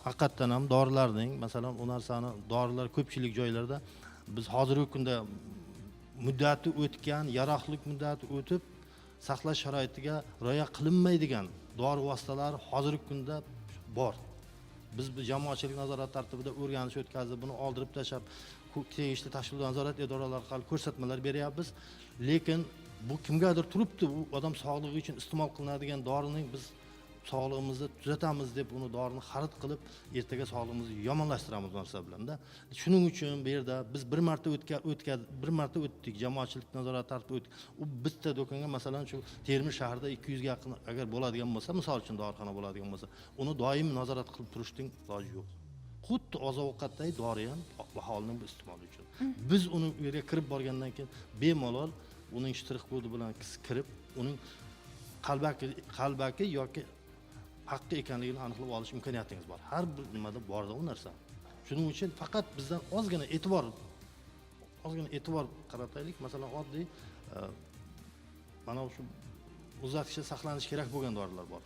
haqiqatdan ham dorilarning, masalan, u narsani dorilar ko'pchilik joylarda biz hozirgi kunda muddati o'tgan, yaroqlilik muddati o'tib, saqlash sharoitiga rioya qilinmaydigan dori vositalari hozirgi kunda bor. Biz bu jamoatchilik nazorati tartibida o'rganish o'tkazib, buni oldirib tashlab, tegishli tashkilot nazorat idoralari orqali ko'rsatmalar beryapmiz. Lekin bu kimgadir turibdi, u odam sog'lig'i uchun iste'mol qilinadigan dorining biz sog'lig'imizni tuzatamiz deb uni dorini xarid qilib, ertaga sog'lig'imizni yomonlashtiramiz narsa bilanda. Shuning uchun bu yerda biz bir marta o'tdik, jamoatchilik nazorati tartibida o'tdik. U bitta do'konga masalan shu Termiz shahrida 200 ga yaqin agar bo'ladigan bo'lsa, misol uchun dorixona bo'ladigan bo'lsa, uni doim nazorat qilib turishning iloji yo'q. Xuddi oziq-ovqatdagi dori ham aholining iste'moli uchun. Biz uni u yerga kirib borgandan keyin bemalol uning shtrix kodi bilan kirib, uning qalbaki yoki haqqi ekanligini aniqlab olish imkoniyatingiz bor. Har bir nimada borda u narsa. Shuning uchun faqat bizdan ozgina e'tibor qarataylik. Masalan, oddiy mana shu muzlatkichda saqlanish kerak bo'lgan dorilar bor.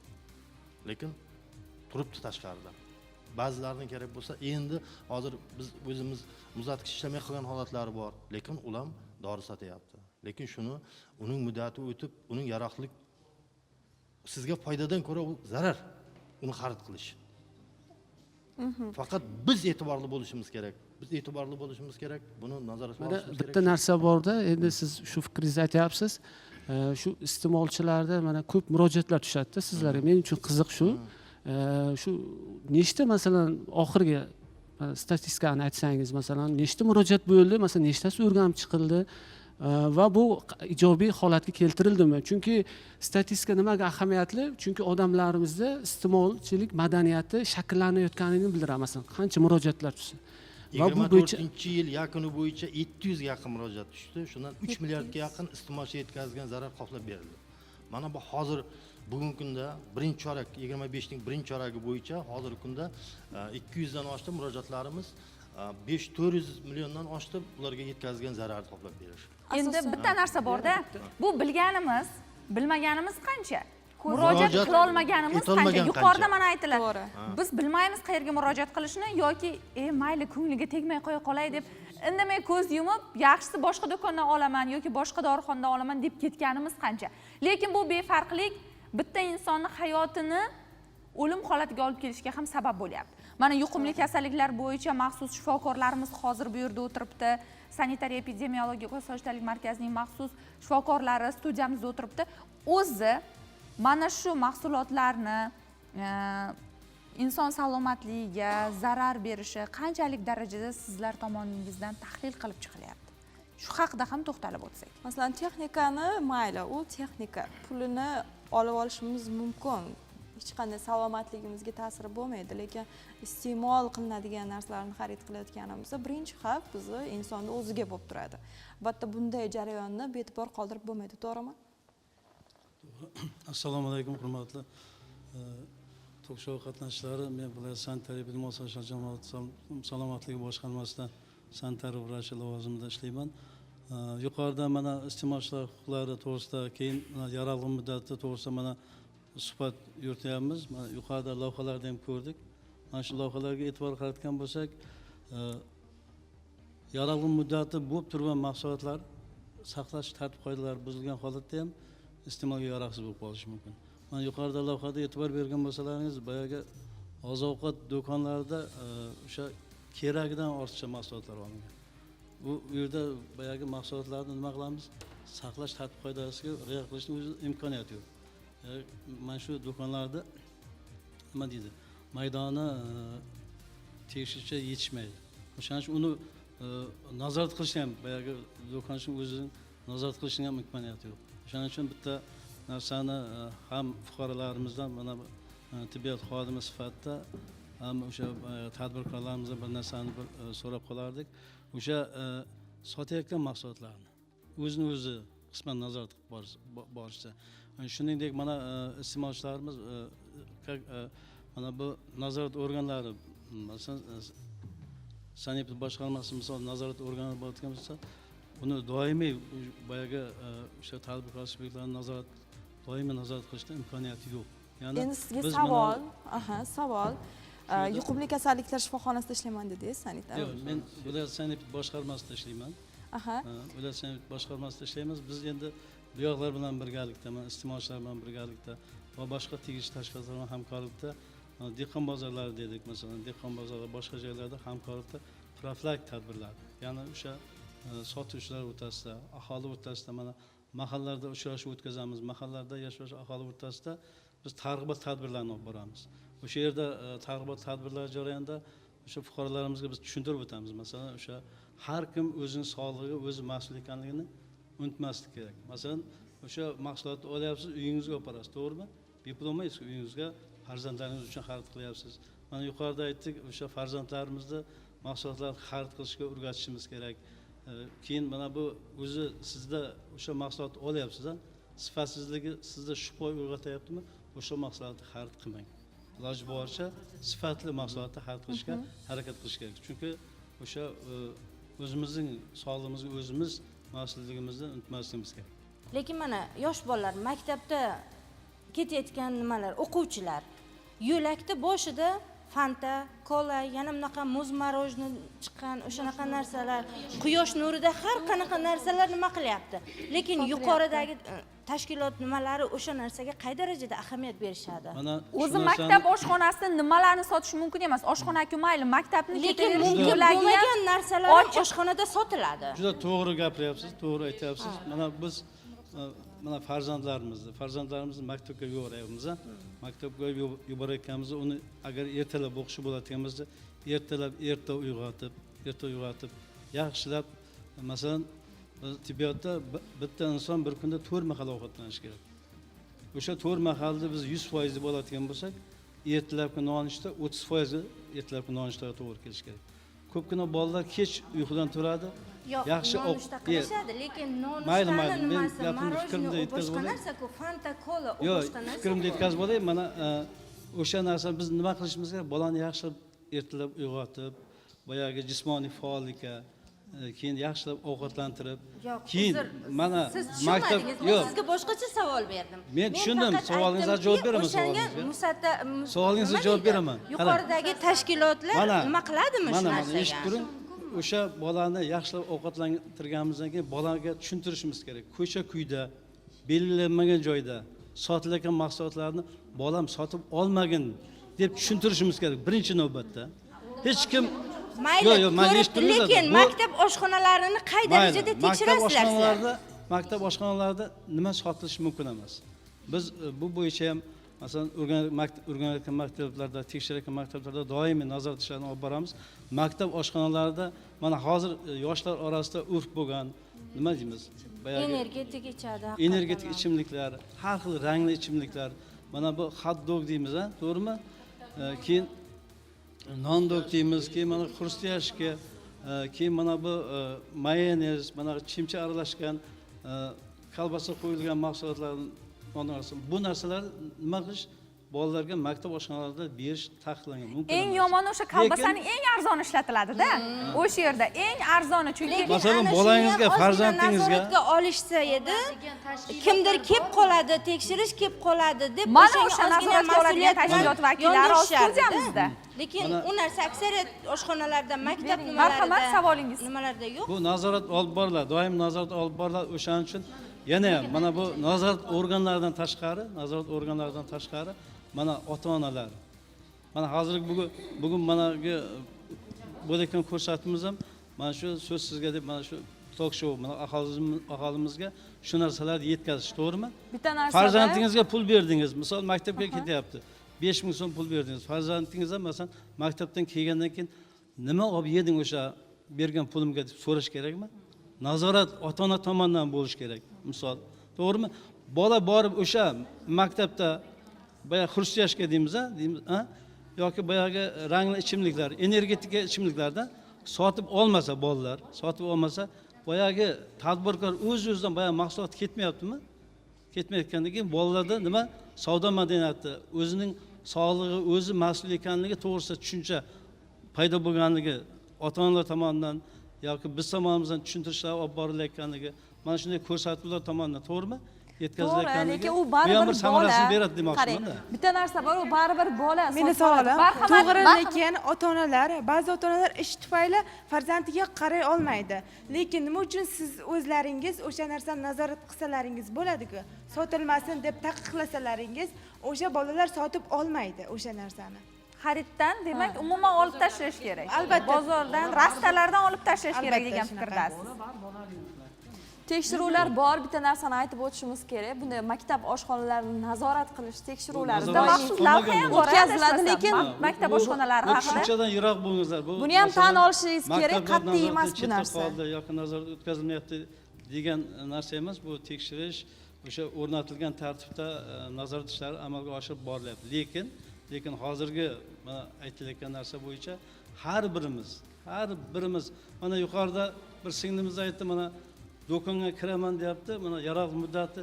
Lekin turibdi tashqarida. Ba'zilarining kerak bo'lsa, endi hozir biz o'zimiz muzlatgich ishlamay qolgan holatlari bor, lekin ular dori sotyapti. Lekin uning muddati o'tib, uning yaroqlilik sizga foydadan ko'ra u zarar uni xarid qilish. Faqat biz e'tiborli bo'lishimiz kerak. Buni nazorat qilishimiz kerak. Bitta narsa borda, endi siz shu fikringizni aytyapsiz. Shu iste'molchilarda mana ko'p murojaatlar tushadi sizlarga. Men uchun qiziq shu. Shu nechta masalan oxirgi statistikani aytsangiz, masalan, nechta murojaat bo'ldi, masalan, nechtasi o'rganib chiqildi va bu ijobiy holatga keltirildimi? Chunki statistika nimaga ahamiyatli? Chunki odamlarimizda iste'molchilik madaniyati shakllanayotganini bildiradi. Masalan, qancha murojaatlar tushdi. Va bu bo'yicha 24-yil yakuni bo'yicha 700 ga yaqin murojaat tushdi. Shundan 3 milliardga yaqin iste'molchi yetkazgan zarar qoplab berildi. Mana bu hozir bugungi kunda birinchi chorak 25ning birinchi choragi bo'yicha hozirgi kunda 200 dan oshdi murojaatlarimiz, 400 milliondan oshdi ularga yetkazgan zararni qoplab berish. Endi bitta narsa borda, bu bilganimiz, bilmaganimiz qancha? Murojaat qila olmaganimiz qancha? Yuqorida mana aytiladi. Biz bilmaymiz qayerga murojaat qilishni yoki mayli ko'ngliga tegmay qo'ya qolay deb indamay ko'z yumib, yaxshisi boshqa do'kondan olaman yoki boshqa dorixonadan olaman deb ketganimiz qancha. Lekin bu befarqlik bitta insonning hayotini o'lim holatiga olib kelishga ham sabab bo'lyapti. Mana yuqumli kasalliklar bo'yicha maxsus shifokorlarimiz hozir bu yerda o'tiribdi. Sanitariya epidemiologiya va sog'liqlik markazining maxsus shifokorlari studiyamizda o'tiribdi. O'zi mana shu mahsulotlarni inson salomatligiga zarar berishi qanchalik darajada sizlar tomoningizdan tahlil qilib chiqilyapti? Shu haqida ham to'xtalib o'tsak. Masalan, texnikani mayli, u texnika pulini olib olishimiz mumkin. Hech qanday salomatligimizga ta'siri bo'lmaydi, lekin iste'mol qilinadigan narsalarni xarid qilayotganimizda birinchi xavf bizni insonni o'ziga bo'lib turadi. Albatta bunday jarayonni be'tibor qoldirib bo'lmaydi, to'g'rimi? Assalomu alaykum, hurmatli tok-shou qatnashchilari. Men viloyat sanitariya epidemiologik jamoat salomatligi boshqarmasida sanitariya vrachi lavozimida ishlayman. Yuqorida mana iste'molchilar huquqlari to'g'risida, keyin yaroqlilik muddati to'g'risida mana suhbat yurityapmiz. Mana yuqorida lavhalarni ham ko'rdik. Mana shu lavhalarga e'tibor qaratgan bo'lsak, yaralg'in muddati bo'lib turgan mahsulotlar saqlash tartib qoidalari buzilgan holatda ham iste'molga yaroqsiz bo'lib qolishi mumkin. Mana yuqorida lavhada e'tibor bergan bo'lsalaringiz, boyagi oziq-ovqat do'konlarida o'sha keragidan ortiqcha mahsulotlar olingan. Bu yerda boyagi mahsulotlarni nima qilamiz? Saqlash tartib qoidalariga rioya qilishning o'zi imkoniyati yo'q. Mana shu do'konlarda nima deydi? Maydoni tegishlicha yetishmaydi. O'shaning uchun uni nazorat qilishni ham boyagi do'konchining o'zining nazorat qilishning ham imkoniyati yo'q. O'shaning uchun bitta narsani ham fuqarolarimizdan mana tibbiyot xodimi sifatida ham o'sha tadbirkorlarimizdan bir narsani so'rab qolardik. O'sha sotayotgan mahsulotlarni o'zini o'zi qisman nazorat qilib borishsa. Shuningdek mana iste'molchilarimiz mana bu nazorat organlari, masalan sanitariya boshqarmasi misol nazorat organlari bo'layotgan bo'lsa, uni doimiy boyagi o'sha tadbirkor subyektlarni doimiy nazorat qilishda imkoniyati yo'q. Endi sizga savol, savol. Yuqumli kasalliklar shifoxonasida ishlayman dedingiz, sanitar. Yo'q, men viloyat sanitariya boshqarmasida ishlayman. Viloyat sanitariya boshqarmasida ishlaymiz. Biz endi bu yoqlar bilan birgalikda, iste'molchilar bilan birgalikda va boshqa tegishli tashkilotlar bilan hamkorlikda dehqon bozorlari dedik, masalan, dehqon bozorlar boshqa joylarda hamkorlikda profilaktik tadbirlar, ya'ni o'sha sotuvchilar o'rtasida, aholi o'rtasida mana mahallalarda uchrashuv o'tkazamiz. Mahallalarda yashovchi aholi o'rtasida biz targ'ibot tadbirlarini olib boramiz. O'sha yerda targ'ibot tadbirlari jarayonida o'sha fuqarolarimizga biz tushuntirib o'tamiz. Masalan, o'sha har kim o'zining sog'lig'iga o'zi mas'ul ekanligini unutmaslik kerak. Masalan, o'sha mahsulotni olyapsiz, uyingizga olib borasiz, to'g'rimi? Bepul olmaysiz, uyingizga farzandlaringiz uchun xarid qilyapsiz. Mana yuqorida aytdik, o'sha farzandlarimizni mahsulotlarni xarid qilishga o'rgatishimiz kerak. Keyin mana bu o'zi sizda o'sha mahsulotni olyapsiz, sifatsizligi sizda shubha uyg'otyaptimi? O'sha mahsulotni xarid qilmang. Iloji boricha sifatli mahsulotni xarid qilishga harakat qilish kerak. Chunki o'sha o'zimizning sog'lig'imizga o'zimiz mas'ulligimizni unutmasligimiz kerak. Lekin mana yosh bolalar maktabda ketayotgan nimalar, o'quvchilar yo'lakda boshida Fanta, kola, yana bunaqa muz marojni chiqqan, o'shanaqa narsalar, quyosh nurida har qanaqa narsalar nima qilyapti. Lekin yuqoridagi tashkilot nimalari o'sha narsaga qay darajada ahamiyat berishadi? O'zi maktab oshxonasida nimalarni sotish mumkin emas. Oshxona-ku mayli, maktabni lekin mumkin bo'lmagan narsalar oshxonada sotiladi. Juda to'g'ri gapiryapsiz, to'g'ri aytyapsiz. Mana biz mana farzandlarimizni maktabga yuboryapmiz. Maktabga yuborayotganimizda uni agar ertalab o'qishi bo'ladigan bo'lsa, erta uyg'otib, yaxshilab, masalan, tibbiyotda bitta inson bir kunda 4 mahal ovqatlanishi kerak. O'sha 4 mahalni biz 100% deb oladigan bo'lsak, ertalabki nonushta 30% ertalabki nonushtaga to'g'ri kelishi kerak. Ko'pgina bolalar kech uyqudan turadi. Yaxshi nonushta qilishadi, lekin nonushtaning nimasi, marojniy boshqa narsa-ku, Fanta, kola, u boshqa narsa. Fikrimni yetkazib olay. Mana o'sha narsa biz nima qilishimiz kerak? Bolani yaxshilab ertalab uyg'otib, boyagi jismoniy faollikka, keyin yaxshilab ovqatlantirib, keyin mana maktab sizga boshqacha savol berdim. Men tushundim, savolingizga javob beraman. Savolingizga javob beraman. Yuqoridagi tashkilotlar nima qiladimi shu narsaga? Mana eshitib turing. O'sha bolani yaxshilab ovqatlantirganimizdan keyin bolaga tushuntirishimiz kerak. Ko'cha-kuyda, belgilanmagan joyda sotilayotgan mahsulotlarni bolam sotib olmagin deb tushuntirishimiz kerak birinchi navbatda. Hech kim lekin maktab oshxonalarini qay darajada tekshirasizlar? Maktab oshxonalarida nima sotilishi mumkin emas. Biz bu bo'yicha ham masalan o'rganayotgan maktablarda, tekshirayotgan maktablarda doimiy nazorat ishlarini olib boramiz. Maktab oshxonalarida mana hozir yoshlar orasida urf bo'lgan nima deymiz? Energetik ichadi. Energetik ichimliklar, har xil rangli ichimliklar. Mana bu hot dog deymiz, to'g'rimi? Keyin non dog deymiz, keyin mana xrustiyashka, keyin mana bu mayonez, mana chimcha aralashgan kolbasa qo'yilgan mahsulotlarni bu narsalar nima qilish bolalarga maktab oshxonalarida berish taqiqlangan. Mumkin eng emas. yomoni o'sha kolbasaning eng arzoni ishlatiladida. O'sha yerda eng arzoni, chunki Masalan, bolangizga, farzandingizga nazoratga olishsa edi, kimdir kelib qoladi, tekshirish kelib qoladi deb mana o'sha nazoratga oladigan tashkilot vakillari studiyamizda. Lekin u narsa aksariyat oshxonalarda, maktab Marhamat, savolingiz. nimalarda yo'q. bu nazorat olib boriladi, doim nazorat olib boriladi. O'shaning uchun yana ham mana bu nazorat organlaridan tashqari mana ota-onalar. Mana hozirgi bugun managi bo'layotgan ko'rsatuvimiz ham mana shu so'z sizga deb mana shu tok shou mana aholimizga shu narsalarni yetkazish, to'g'rimi? Bitta narsa Farzandingizga pul berdingiz, misol maktabga ketyapti. 5000 so'm pul berdingiz. Farzandingizdan masalan maktabdan kelgandan keyin nima olib yeding o'sha bergan pulimga deb so'rash kerakmi? Nazorat ota-ona tomonidan bo'lish kerak, misol. To'g'rimi? Bola borib o'sha maktabda boya xrustiyashka deymiz, yoki boyagi rangli ichimliklar, energetika ichimliklardan sotib olmasa bolalar, boyagi tadbirkor o'z-o'zidan boya mahsulot ketmayaptimi? Ketmayotgandan keyin bolalarda nima? Savdo madaniyati, o'zining sog'lig'i, o'zi mas'ul ekanligi to'g'risida tushuncha paydo bo'lganligi ota-onalar tomonidan yoki biz tomonimizdan tushuntirishlar olib borilayotganligi, mana shunday ko'rsatuvlar tomonidan, to'g'rimi? Yetkazilayotganligi. Lekin u baribir bir samarasini beradi demoqchiman-da. Bitta narsa bor, u baribir bola. Meni savolim, to'g'ri, lekin ba'zi ota-onalar ish tufayli farzandiga qaray olmaydi. Lekin nima uchun siz o'zlaringiz o'sha narsani nazorat qilsalaringiz bo'ladi-ku? Sotilmasin deb taqiqlasalaringiz, o'sha bolalar sotib olmaydi o'sha narsani. Xariddan, demak, umuman olib tashlash kerak. Albatta. Bozordan, rastalardan olib tashlash kerak degan fikrdasiz. Tekshiruvlar bor, bitta narsani aytib o'tishimiz kerak. Bunday maktab oshxonalarini nazorat qilish tekshiruvlari Maxsus lavha ham bor, o'tkaziladi, lekin maktab oshxonalari haqida tushunchadan yiroq bo'lingizlar. buni ham tan olishingiz kerak, qat'iy emas bu narsa. Yoki nazorat o'tkazilmayapti degan narsa emas, bu tekshirish o'sha o'rnatilgan tartibda nazorat ishlari amalga oshirib borilyapti. Lekin hozirgi mana aytilayotgan narsa bo'yicha har birimiz mana yuqorida bir singlimiz aytdi, mana do'konga kiraman deyapti, mana yaroq muddati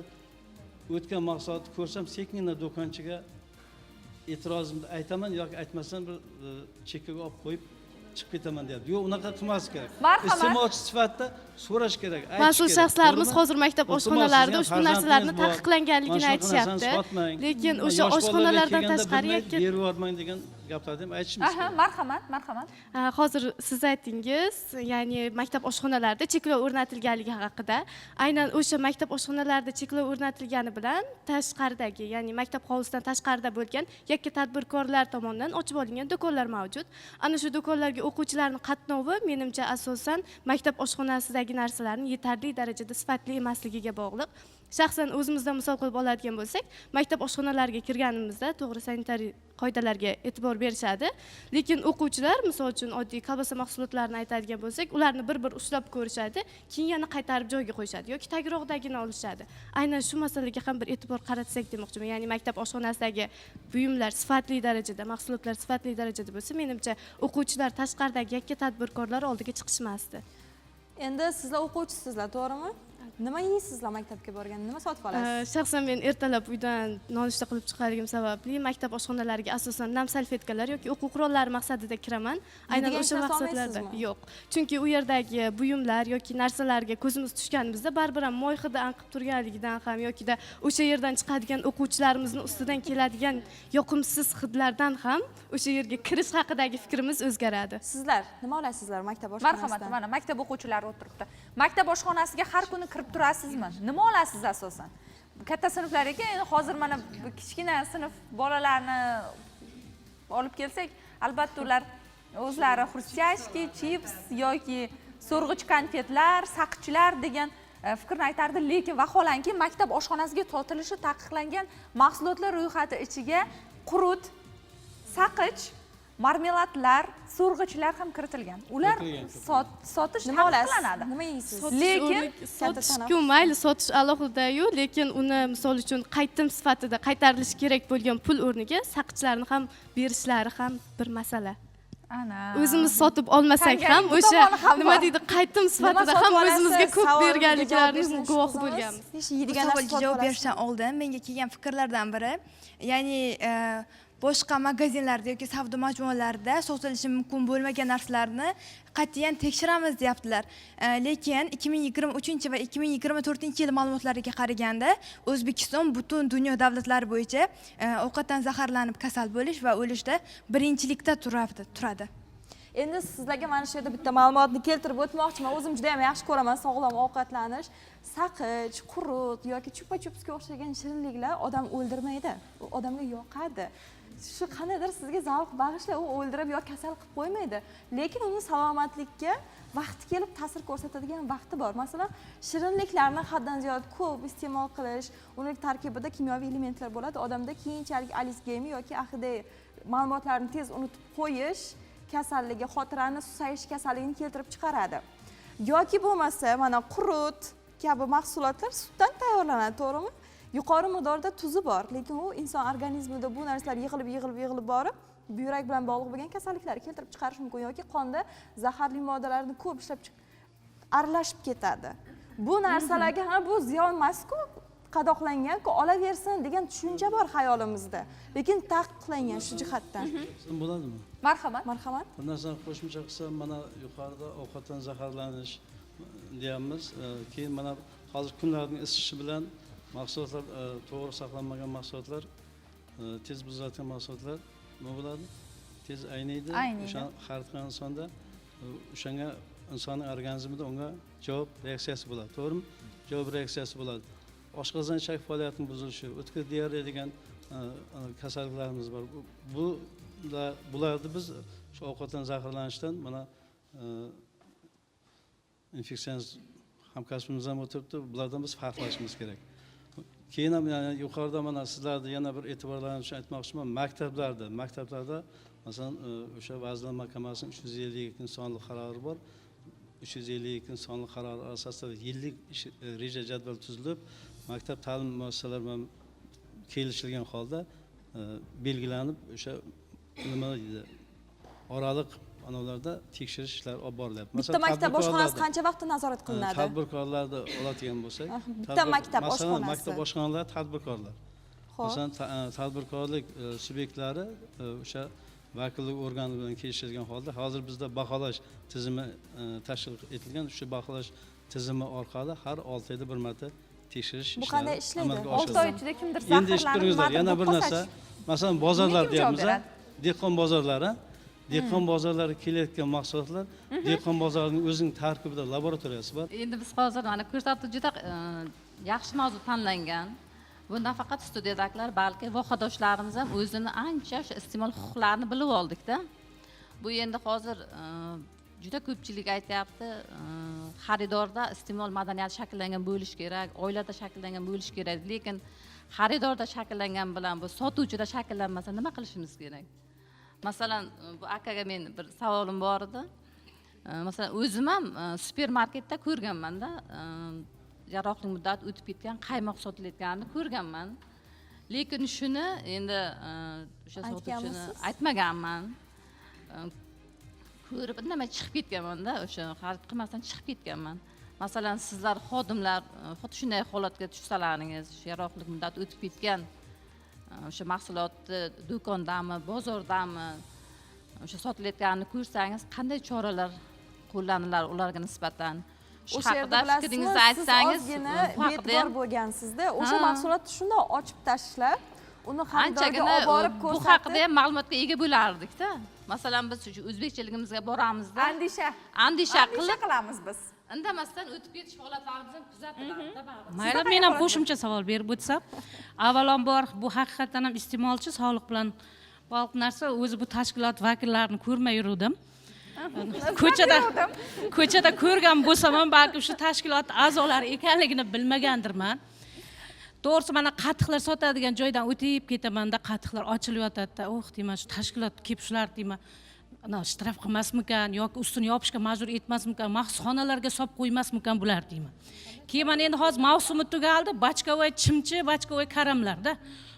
o'tgan mahsulotni ko'rsam sekingina do'konchiga e'tirozimni aytaman yoki aytmasam bir chekkaga olib qo'yib chiqib ketaman deyapti. Yo'q, unaqa qilmas kerak. Iste'molchi sifatida so'rash kerak, aytish kerak. Mas'ul shaxslarimiz hozir maktab oshxonalarida ushbu narsalarni taqiqlanganligini aytishyapti. Lekin o'sha oshxonalardan tashqari berib yubormang degan gaplarni ham aytishimiz kerak. Marhamat. Hozir siz aytdingiz, ya'ni maktab oshxonalarida cheklov o'rnatilganligi haqida. Aynan o'sha maktab oshxonalarida cheklov o'rnatilgani bilan tashqaridagi, ya'ni maktab hovlisidan tashqarida bo'lgan yakka tadbirkorlar tomonidan ochib olingan do'konlar mavjud. Ana shu do'konlarga o'quvchilarning qatnovi menimcha asosan maktab oshxonasidagi narsalarning yetarli darajada sifatli emasligiga bog'liq. Shaxsan o'zimizdan misol qilib oladigan bo'lsak, maktab oshxonalariga kirganimizda to'g'ri sanitariya qoidalarga e'tibor berishadi. Lekin o'quvchilar, misol uchun oddiy kolbasa mahsulotlarini aytadigan bo'lsak, ularni bir-bir ushlab ko'rishadi, keyin yana qaytarib joyiga qo'yishadi yoki tagroqdagini olishadi. Aynan shu masalaga ham bir e'tibor qaratsak demoqchiman. Ya'ni maktab oshxonasidagi buyumlar sifatli darajada, mahsulotlar sifatli darajada bo'lsa, menimcha o'quvchilar tashqaridagi yakka tadbirkorlar oldiga chiqishmasdi. Endi sizlar o'quvchisizlar, to'g'rimi? Nima yeysizlar maktabga borganda? Nima sotib olasiz? Shaxsan men ertalab uydan nonushta qilib chiqqanligim sababli maktab oshxonalariga asosan nam salfetkalar yoki o'quv qurollari maqsadida kiraman. Aynan o'sha maqsadlarda yo'q. Chunki u yerdagi buyumlar yoki narsalarga ko'zimiz tushganimizda baribir ham moy hidi anqib turganligidan ham yokida o'sha yerdan chiqadigan o'quvchilarimizning ustidan keladigan yoqimsiz hidlardan ham o'sha yerga kirish haqidagi fikrimiz o'zgaradi. Sizlar nima olasizlar maktab oshxonasidan? Marhamat, mana maktab o'quvchilari o'tiribdi. Maktab oshxonasiga har kuni kirib turasizmi? Nima olasiz asosan? Katta sinflarga endi hozir mana kichkina sinf bolalarni olib kelsak, albatta ular o'zlari xrustiyashki, chips yoki so'rg'ich konfetlar, saqchilar degan fikrni aytardi, lekin vaholanki maktab oshxonasiga sotilishi taqiqlangan mahsulotlar ro'yxati ichiga qurut, saqich, marmeladlar, so'rg'ichlar ham kiritilgan. Ular sotish taqiqlanadi. Nima yeysiz? Lekin sotish-ku mayli, sotish alohida-yu, lekin uni misol uchun qaytim sifatida qaytarilishi kerak bo'lgan pul o'rniga saqichlarni ham berishlari ham bir masala. Ana. o'zimiz sotib olmasak ham Tanganing bu o'sha tomoni ham nima bor. deydi qaytim sifatida ham o'zimizga ko'p berganliklarini guvohi bo'lganmiz. Bu savolga javob berishdan oldin menga kelgan fikrlardan biri, ya'ni boshqa magazinlarda yoki savdo majmualarida sotilishi mumkin bo'lmagan narsalarni qat'iyan tekshiramiz deyaptilar. Lekin 2023 va 2024-yil ma'lumotlariga qaraganda O'zbekiston butun dunyo davlatlari bo'yicha ovqatdan zaharlanib kasal bo'lish va o'lishda birinchilikda turadi. Endi sizlarga mana shu yerda bitta ma'lumotni keltirib o'tmoqchiman. O'zim juda ham yaxshi ko'raman sog'lom ovqatlanish. Saqich, qurut yoki chupa-chupsga o'xshagan shirinliklar odam o'ldirmaydi. U odamga yoqadi. Shu qanaqadir sizga zavq bag'ishlaydi, u o'ldirib yo kasal qilib qo'ymaydi. Lekin uni salomatlikka vaqti kelib ta'sir ko'rsatadigan vaqti bor. Masalan, shirinliklarni haddan ziyod ko'p iste'mol qilish, uning tarkibida kimyoviy elementlar bo'ladi. Odamda keyinchalik Alsgeymer yoki ADHD ma'lumotlarni tez unutib qo'yish kasalligi, xotirani susayish kasalligini keltirib chiqaradi. Yoki bo'lmasa, mana qurut kabi mahsulotlar sutdan tayyorlanadi, to'g'rimi? Yuqori miqdorda tuzi bor, lekin u inson organizmida bu narsalar yig'ilib borib, buyrak bilan bog'liq bo'lgan kasalliklarni keltirib chiqarish mumkin yoki qonda zaharli moddalarni ko'p ishlab aralashib ketadi. Bu narsalarga ham bu ziyon emas-ku, qadoqlangan-ku, olaversin degan tushuncha bor xayolimizda. Lekin taqiqlangan shu jihatdan. Bo'ladimi? Marhamat. Bir narsani qo'shimcha qilsam, mana yuqorida ovqatdan zaharlanish deyapmiz. Keyin mana hozir kunlarning isishi bilan mahsulotlar to'g'ri saqlanmagan mahsulotlar, tez buziladigan mahsulotlar nima bo'ladi? Tez ayniydi. O'sha xaritgan insonda o'shanga insonning organizmida unga javob reaksiyasi bo'ladi, to'g'rimi? Javob reaksiyasi bo'ladi. Oshqozon ichak faoliyatining buzilishi, o'tkir diareya degan kasalliklarimiz bor. Bularni biz shu ovqatdan zaharlanishdan mana infeksiyamiz hamkasbimiz ham o'tiribdi, bulardan biz farqlashimiz kerak. Keyin ham yuqorida mana sizlarni yana bir e'tiborlaringizni uchun aytmoqchiman. Maktablarda masalan o'sha Vazirlar Mahkamasining 352 sonli qarori bor. 352 sonli qaror asosida yillik reja jadval tuzilib, maktab ta'lim muassasalari bilan kelishilgan holda belgilanib, o'sha nima deydi, oraliq anavlarda tekshirish ishlari olib borilyapti. Bitta maktab oshxonasi qancha vaqtda nazorat qilinadi? Tadbirkorlarni oladigan bo'lsak, bitta maktab oshxonasi. Masalan, maktab oshxonalari tadbirkorlar. Masalan, tadbirkorlik subyektlari o'sha vakillik organi bilan kelishilgan holda hozir bizda baholash tizimi tashkil etilgan. Shu baholash tizimi orqali har 6 oyda bir marta tekshirish ishlari. Bu qanday ishlaydi? 6 oy ichida kimdir zaharlanib, endi eshitib turingizlar, yana bir narsa. Masalan, bozorlar deyapmiz, dehqon bozorlari. Dehqon bozorlari kelayotgan mahsulotlar, dehqon bozorining o'zining tarkibida laboratoriyasi bor. Endi biz hozir mana ko'rsatib juda yaxshi mavzu tanlangan. Bu nafaqat studiyadagilar, balki vohadoshlarimiz ham o'zini ancha o'sha iste'mol huquqlarini bilib oldikda. Bu endi hozir juda ko'pchilik aytyapti, xaridorda iste'mol madaniyati shakllangan bo'lishi kerak, oilada shakllangan bo'lishi kerak, lekin xaridorda shakllangan bilan bu sotuvchida shakllanmasa nima qilishimiz kerak? Masalan, bu akaga men bir savolim bor edi. Masalan, o'zim ham supermarketda ko'rganman-da, yaroqli muddat o'tib ketgan qaymoq sotilayotganini ko'rganman. Lekin shuni endi o'sha sotuvchini aytmaganman. Ko'rib indamay chiqib ketganman-da, o'sha xarid qilmasdan chiqib ketganman. Masalan, sizlar xodimlar xuddi shunday holatga tushsalaringiz, yaroqli muddat o'tib ketgan o'sha mahsulotni do'kondami, bozordami o'sha sotilayotganini ko'rsangiz, qanday choralar qo'llaniladi ularga nisbatan? Shu haqida fikringizni aytsangiz, bu haqda bo'lgansizda, o'sha mahsulotni shunday ochib tashlab, uni xaridorga olib borib ko'rsatib, bu haqida ham ma'lumotga ega bo'lardik-da. Masalan, biz shu o'zbekchiligimizga boramizda, andisha qilamiz biz. Indamasdan o'tib ketish holatlarimiz ham kuzatiladi-da. Mayli, men ham qo'shimcha savol berib o'tsam, avvalambor bu haqiqatan ham iste'molchi sog'liq bilan bog'liq narsa. O'zi bu tashkilot vakillarini ko'rmay yurdim. Ko'chada ko'rgan bo'lsam ham balki shu tashkilot a'zolari ekanligini bilmagandirman. To'g'risi, mana qatiqlar sotadigan joydan o'tib ketaman-da, qatiqlar ochilib yotadi-da. Deyman, shu tashkilot kelib shular deyman. shtraf qilmasmikan yoki ustini yopishga majbur etmasmikan, maxsus xonalarga solib qo'ymasmikan bular deyman. Keyin mana endi hozir mavsumi tugaldi, bachkavoy chimchi, bachkavoy karamlarda.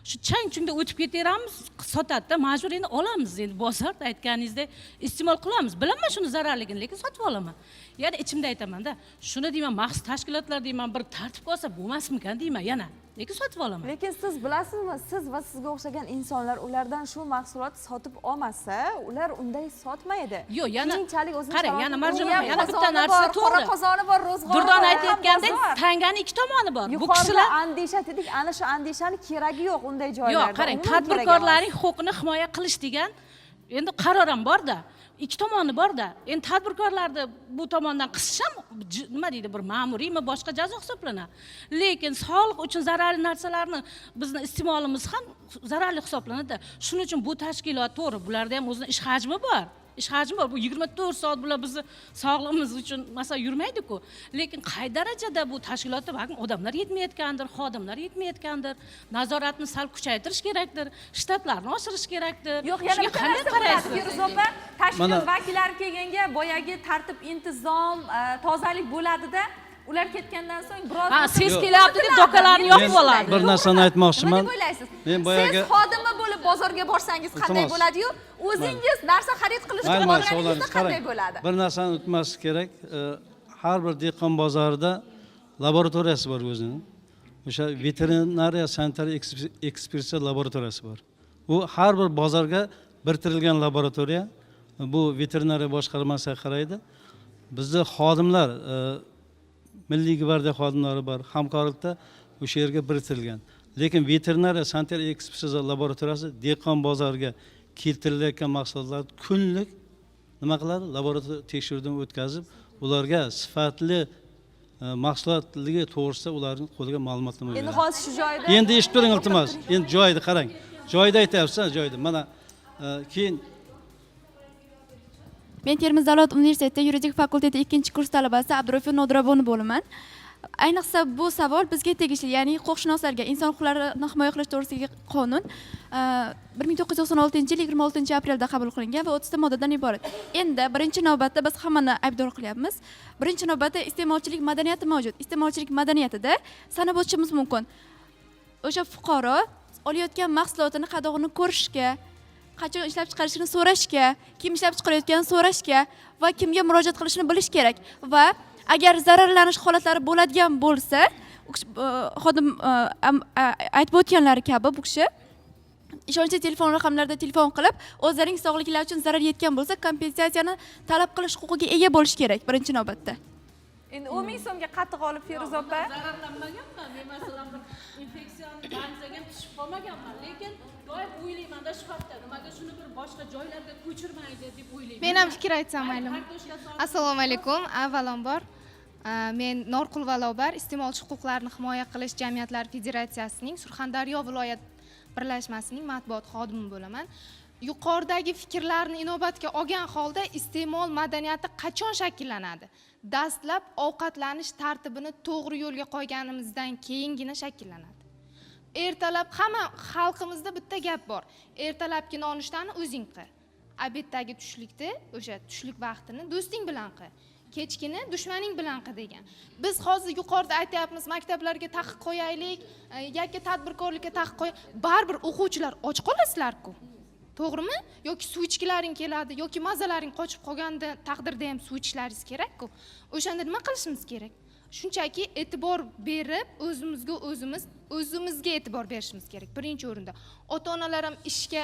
Shu chang-chungda o'tib ketaveramiz, sotadi-da, majbur endi olamiz endi bozorda aytganingizdek iste'mol qilamiz. Bilaman shuni zararligini, lekin sotib olaman. Yana ichimda aytaman-da, shuni deyman, maxsus tashkilotlar deyman, bir tartibga olsa bo'lmasmikan deyman yana. Lekin sotib olaman. Lekin siz bilasizmi, siz va sizga o'xshagan insonlar ulardan shu mahsulot sotib olmasa, ular unday sotmaydi. Yo'q, yana keyinchalik o'zini qarang, yana salomat Marjon bo'lgan yana bitta qozoni narsa bor, qora qozoni bor, ro'zg'ori Durdona bor, aytayotgandek, bozor. tangani ikki tomoni bor. Bu Yuqorida kishilar andisha dedik, ana shu andishani keragi yo'q unday joylarda. yo'q, qarang, tadbirkorlarning huquqini himoya qilish degan endi qaror ham bor-da. Ikki tomoni bor-da. Endi tadbirkorlarni bu tomondan qisisham, nima deydi, bir ma'muriymi, boshqa jazo hisoblanadi. Lekin sog'liq uchun zararli narsalarni bizni iste'molimiz ham zararli hisoblanadi. Shuning uchun bu tashkilot to'g'ri, bularda ham o'zining ish hajmi bor. Ish hajmi bor. Bu 24 soat bular bizni sog'lig'imiz uchun masalan yurmaydi-ku. Lekin qay darajada bu tashkilotda balki odamlar yetmayotgandir, xodimlar yetmayotgandir, nazoratni sal kuchaytirish kerakdir, shtatlarni oshirish kerakdir. Yo'q, yana bir qanday narsa qaraysiz? bo'ladi. Firuz opa, tashkilot vakillari kelganga boyagi tartib, intizom, tozalik bo'ladi-da, ular ketgandan so'ng biroz ses kelyapti deb dokalarni yopib oladi. Bir narsani aytmoqchiman. Nima deb o'ylaysiz? Men boyagi Siz xodimi bo'lib bozorga borsangiz qanday bo'ladi-yu, o'zingiz narsa xarid qilishga borganingizda qanday bo'ladi? Bir narsani unutmaslik kerak. Har bir dehqon bozorida laboratoriyasi bor o'zining. O'sha veterinariya sanitariya ekspertiza laboratoriyasi bor. U har bir bozorga biriktirilgan laboratoriya. Bu veterinariya boshqarmasiga qaraydi. Bizda xodimlar Milliy gvardiya xodimlari bor, hamkorlikda o'sha yerga biriktirilgan. Lekin veterinariya sanitariya ekspertiza laboratoriyasi dehqon bozoriga keltirilayotgan mahsulotlarni kunlik nima qiladi? Laboratoriya tekshiruvdan o'tkazib, ularga sifatli mahsulotligi to'g'risida ularning qo'liga ma'lumotnoma beradi. Endi hozir shu joyda Endi eshitib turing iltimos. Endi joyida qarang. Joyida aytyapsiz, joyida. Mana keyin Men Termiz davlat universitetida yuridik fakulteti 2-kurs talabasi Abdurafi Nodiroboni bo'laman. Ayniqsa bu savol bizga tegishli, ya'ni huquqshunoslarga inson huquqlarini himoya qilish to'g'risidagi qonun 1996-yil 26-aprelda qabul qilingan va 30 ta moddadan iborat. Endi birinchi navbatda biz hammani aybdor qilyapmiz. Birinchi navbatda iste'molchilik madaniyati mavjud. Iste'molchilik madaniyatida sanab o'tishimiz mumkin. O'sha fuqaro olayotgan mahsulotini qadog'ini ko'rishga, qachon ishlab chiqarishini so'rashga, kim ishlab chiqarayotganini so'rashga va kimga murojaat qilishini bilish kerak. Va agar zararlanish holatlari bo'ladigan bo'lsa, xodim aytib o'tganlari kabi bu kishi ishonchli telefon raqamlarida telefon qilib, o'zlarining sog'liklari uchun zarar yetgan bo'lsa, kompensatsiyani talab qilish huquqiga ega bo'lish kerak birinchi navbatda. Endi 10 ming so'mga qatiq olib Firuz opa. Zararlanmaganman. Men masalan bir infeksiyani banzaga tushib qolmaganman, lekin doim o'ylayman-da shu haqda. Nimaga shuni bir boshqa joylarga ko'chirmaydi deb o'ylayman. Men ham fikr aytsam maylimi? Assalomu alaykum. Avvalambor men Norqul Valobar iste'molchi huquqlarini himoya qilish jamiyatlari federatsiyasining Surxondaryo viloyat birlashmasining matbuot xodimi bo'laman. Yuqoridagi fikrlarni inobatga olgan holda iste'mol madaniyati qachon shakllanadi? Dastlab ovqatlanish tartibini to'g'ri yo'lga qo'yganimizdan keyingina shakllanadi. Ertalab hamma xalqimizda bitta gap bor. Ertalabki nonushtani o'zing qil. Obeddagi tushlikni, o'sha tushlik vaqtini do'sting bilan qil. Kechkini dushmaning bilan qil degan. Biz hozir yuqorida aytyapmiz, maktablarga taqiq qo'yaylik, yoki tadbirkorlikka taqiq qo'y. Baribir o'quvchilar och qolasizlar-ku. To'g'rimi? Yoki suv ichkilaring keladi, yoki mazalaring qochib qolganda taqdirda ham suv ichishlaringiz kerak-ku. O'shanda nima qilishimiz kerak? Shunchaki e'tibor berib, o'zimizga e'tibor berishimiz kerak. Birinchi o'rinda ota-onalar ham ishga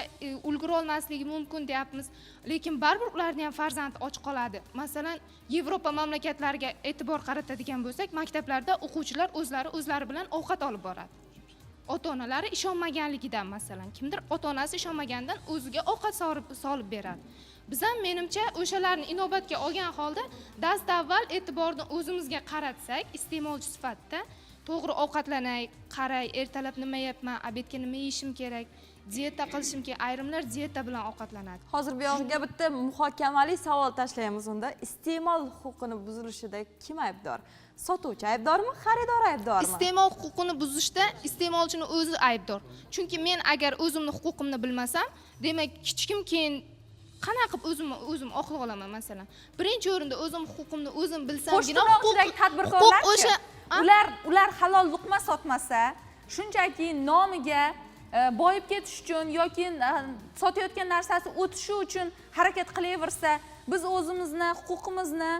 ulgura olmasligi mumkin deyapmiz, lekin baribir ularning ham farzandi och qoladi. Masalan, Yevropa mamlakatlariga e'tibor qaratadigan bo'lsak, maktablarda o'quvchilar o'zlari bilan ovqat olib boradi. Ota-onalari ishonmaganligidan, masalan, kimdir ota-onasi ishonmagandan o'ziga ovqat solib beradi. Biz ham menimcha o'shalarni inobatga olgan holda dastavval e'tiborni o'zimizga qaratsak, iste'molchi sifatida to'g'ri ovqatlanay, qaray, ertalab nima yeyapman, obedga nima yeyishim kerak, dieta qilishim kerak. Ayrimlar dieta bilan ovqatlanadi. Hozir bu yoqqa bitta muhokamali savol tashlaymiz unda. Iste'mol huquqini buzilishida kim aybdor? Sotuvchi aybdormi, xaridor aybdormi? Iste'mol huquqini buzishda iste'molchini o'zi aybdor. Chunki men agar o'zimni huquqimni bilmasam, demak hech kim keyin qanaqa qilib o'zim oqlab olaman masalan. Birinchi o'rinda o'zim huquqimni o'zim bilsam, Qo'shtirnoqchidagi tadbirkorlar ular halol luqma sotmasa, shunchaki nomiga boyib ketish uchun yoki sotayotgan narsasi o'tishi uchun harakat qilaversa, biz o'zimizni huquqimizni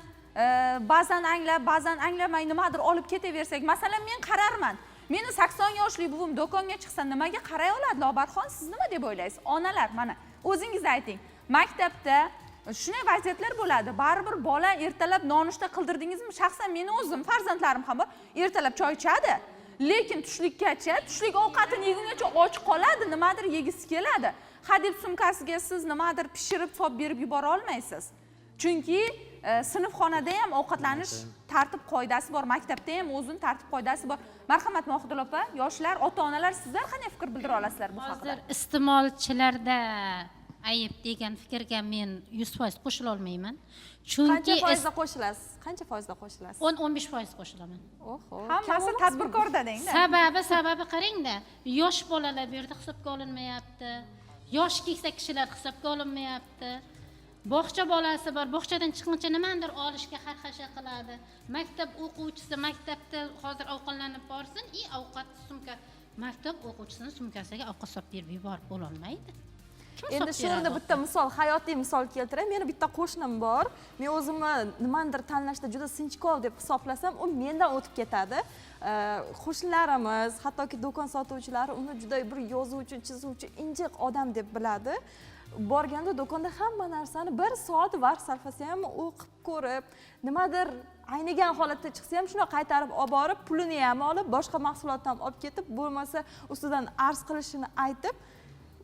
ba'zan anglab, ba'zan anglamay nimadir olib ketaversak, masalan men qararman. Meni 80 yoshli buvim do'konga chiqsa nimaga qaray oladi Lobarxon? Siz nima deb o'ylaysiz? Onalar, mana o'zingiz ayting. Maktabda shunday vaziyatlar bo'ladi. Baribir bola ertalab nonushta qildirdingizmi? Shaxsan meni o'zim, farzandlarim ham bor, ertalab choy ichadi. Lekin tushlikkacha, tushlik ovqatini yegungacha och qoladi, nimadir yegisi keladi. Hadeb sumkasiga siz nimadir pishirib, solib berib yubora olmaysiz. Chunki sinfxonada ham ovqatlanish tartib qoidasi bor, maktabda ham o'zining tartib qoidasi bor. Marhamat Mohidul opa, yoshlar, ota-onalar sizlar qanday fikr bildira olasizlar bu haqida? Hozir iste'molchilarda ayb degan fikrga men 100% qo'shila olmayman. Chunki qancha foizda qo'shilasiz? Qancha foizda qo'shilasiz? 10-15% qo'shilaman. Oho. Hammasi tadbirkorda deng-da. Sababi qarang-da, yosh bolalar bu yerda hisobga olinmayapti. Yosh keksa kishilar hisobga olinmayapti. Bog'cha bolasi bor, bog'chadan chiqquncha nimadir olishga xarxasha qiladi. Maktab o'quvchisi maktabda hozir ovqatlanib borsin, ovqat sumka maktab o'quvchisining sumkasiga ovqat solib berib yuborib bo'la olmaydi. Endi shu yerda bitta misol, hayotiy misol keltiray. Meni bitta qo'shnim bor. Men o'zimni nimadir tanlashda juda sinchkov deb hisoblasam, u mendan o'tib ketadi. Qo'shnilarimiz, hattoki do'kon sotuvchilari uni juda bir yozuvchi, chizuvchi, injiq odam deb biladi. Borganda do'konda hamma narsani 1 soat vaqt sarflasa ham o'qib ko'rib, nimadir aynigan holatda chiqsa ham shuni qaytarib olib borib, pulini ham olib, boshqa mahsulotni ham olib ketib, bo'lmasa ustidan arz qilishini aytib,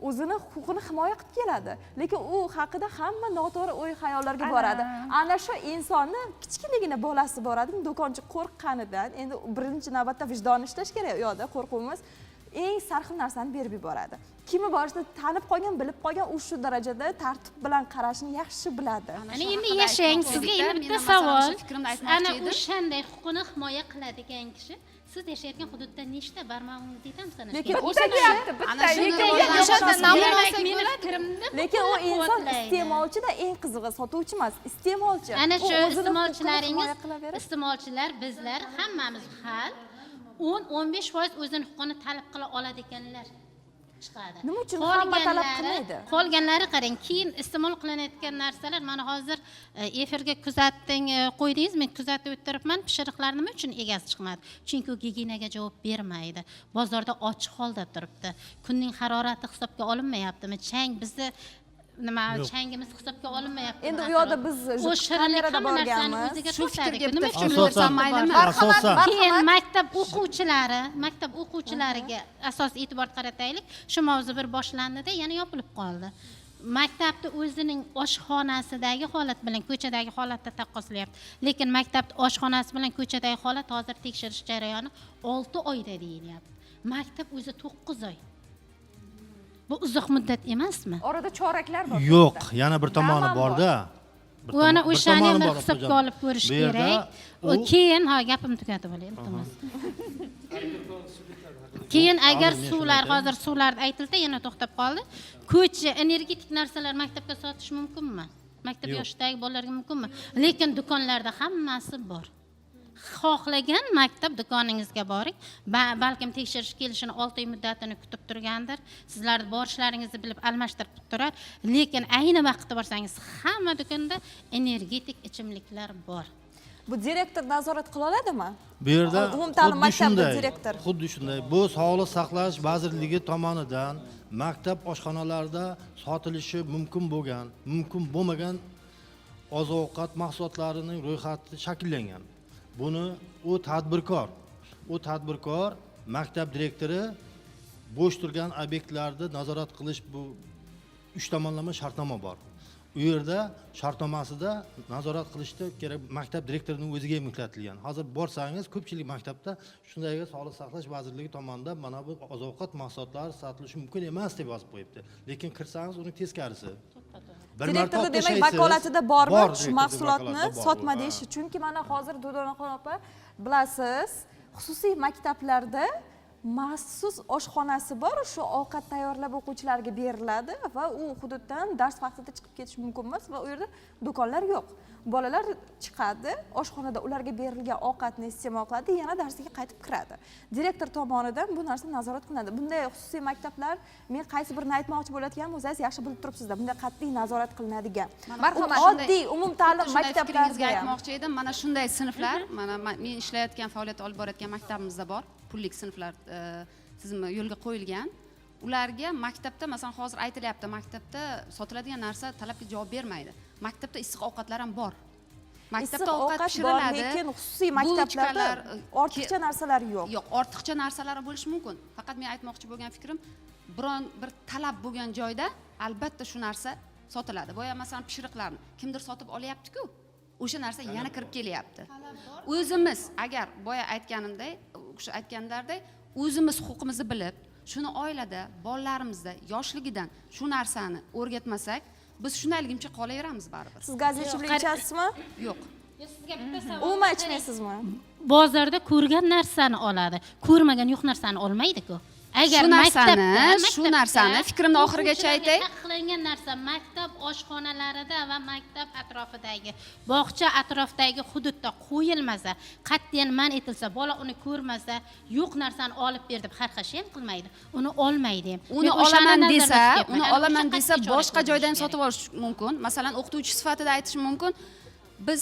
o'zini huquqini himoya qilib keladi. Lekin u haqida hamma noto'g'ri o'y xayollarga boradi. Ana shu insonni kichkinagina bolasi boradi, do'konchi qo'rqqanidan, endi birinchi navbatda vijdonni ishlash kerak u yoqda, qo'rquvimiz eng sarxil narsani berib yuboradi. Kimi borishda tanib qolgan, bilib qolgan, u shu darajada tartib bilan qarashni yaxshi biladi. Ana endi yashang, sizga endi bitta savol. Ana o'shanday huquqini himoya qiladigan kishi siz yashayotgan hududda nechta barmog'ingizni aytamiz ana. Lekin o'sha deyapti, bitta lekin u inson iste'molchida eng qizig'i sotuvchi emas, iste'molchi. Ana shu iste'molchilar bizlar hammamiz hal 10-15% o'zini huquqini talab qila oladiganlar chiqadi. Nima uchun hamma talab qilmaydi? Qolganlari qarang, keyin iste'mol qilinayotgan narsalar mana hozir efirga kuzatding, qo'ydingiz, men kuzatib o'tiribman, pishiriqlar nima uchun egasi chiqmadi? Chunki u gigienaga javob bermaydi. Bozorda ochiq holda turibdi. Kunning harorati hisobga olinmayaptimi? Chang bizni changimiz hisobga olinmayapti. Endi u yoqda biz kamerada borganmiz. Shu fikrga nima uchun o'tirsam maylimi? Keyin maktab o'quvchilariga asos e'tibor qarataylik. Shu mavzu bir boshlandida, yana yopilib qoldi. Maktabda o'zining oshxonasidagi holat bilan ko'chadagi holatda taqqoslayapti. Lekin maktabda oshxonasi bilan ko'chadagi holat hozir tekshirish jarayoni 6 oyda deyilyapti. Maktab o'zi 9 oy. Bu uzoq muddat emasmi? Orada choraklar bor. Yo'q, yana bir tomoni bor-da. Uni o'shani ham bir hisobga olib ko'rish kerak. Keyin gapimni tugatib olay, iltimos. Keyin agar hozir suvlar aytildi, yana to'xtab qoldi. Ko'cha, energetik narsalar maktabga sotish mumkinmi? Maktab yoshidagi bolalarga mumkinmi? Lekin do'konlarda hammasi bor. Xohlagan maktab do'koningizga boring. Balkim tekshirish kelishini 6 oy muddatini kutib turgandir. Sizlar borishlaringizni bilib almashtirib turar. Lekin ayni vaqtda borsangiz, hamma do'konda energetik ichimliklar bor. Bu direktor nazorat qila oladimi? Bu yerda umumta'lim maktabda direktor. Xuddi shunday. Bu Sog'liqni saqlash vazirligi tomonidan maktab oshxonalarida sotilishi mumkin bo'lgan, mumkin bo'lmagan oziq-ovqat mahsulotlarining ro'yxati shakllangan. Buni u tadbirkor maktab direktori bo'sh turgan obyektlarda nazorat qilish bu 3 tomonlama shartnoma bor. U yerda shartnomasida nazorat qilishda kerak maktab direktorining o'ziga yuklatilgan. Hozir borsangiz ko'pchilik maktabda shundayga Sog'liqni saqlash vazirligi tomonidan mana bu oziq-ovqat mahsulotlari sotilishi mumkin emas deb yozib qo'yibdi. Lekin kirsangiz uning teskarisi. Direktorda demak vakolatida bormi shu mahsulotni sotma deyish. Chunki mana hozir Dudonaxon opa bilasiz, xususiy maktablarda maxsus oshxonasi bor, shu ovqat tayyorlab o'quvchilarga beriladi va u hududdan dars vaqtida chiqib ketish mumkin emas va u yerda do'konlar yo'q. Bolalar chiqadi, oshxonada ularga berilgan ovqatni iste'mol qiladi, yana darsiga qaytib kiradi. Direktor tomonidan bu narsa nazorat qilinadi. Bunday xususiy maktablar, men qaysi birini aytmoqchi bo'layotganim o'zingiz yaxshi bilib turibsizlar. Bunday qat'iy nazorat qilinadigan. Marhamat, oddiy umumta'lim maktablarga ham aytmoqchi edim. Mana shunday sinflar, mana men ishlayotgan, faoliyat olib borayotgan maktabimizda bor. Pullik sinflar tizimi yo'lga qo'yilgan. Ularga maktabda, masalan, hozir aytilyapti, maktabda sotiladigan narsa talabga javob bermaydi. Maktabda issiq ovqatlar ham bor. Maktabda ovqat pishiriladi, lekin xususiy maktablarda ortiqcha narsalar yo'q. Yo'q, ortiqcha narsalar bo'lishi mumkin. Faqat men aytmoqchi bo'lgan fikrim, biron bir talab bo'lgan joyda albatta shu narsa sotiladi. Boya masalan pishiriqlarni kimdir sotib olyapti-ku, o'sha narsa yana kirib kelyapti. O'zimiz agar boya aytganlaridek, o'zimiz huquqimizni bilib, shuni oilada, bolalarimizda yoshligidan shu narsani o'rgatmasak, biz shundayligimcha qolaveramiz baribir. Siz gazetchilik ichasizmi? Yo'q. Sizga bitta savol. Umuman ichmaysizmi? Bozorda ko'rgan narsani oladi, ko'rmagan yo'q narsani olmaydi-ku. Agar shu narsani fikrimni oxirigacha aytay. Taqiqlangan narsa maktab oshxonalarida va maktab atrofidagi, bog'cha atrofidagi hududda qo'yilmasa, qat'iyan man etilsa, bola uni ko'rmasa, yo'q narsani olib ber deb xarxash ham qilmaydi. Uni olmaydi ham. Uni olaman desa, boshqa joydan sotib olish mumkin. Masalan, o'qituvchi sifatida aytishim mumkin. Biz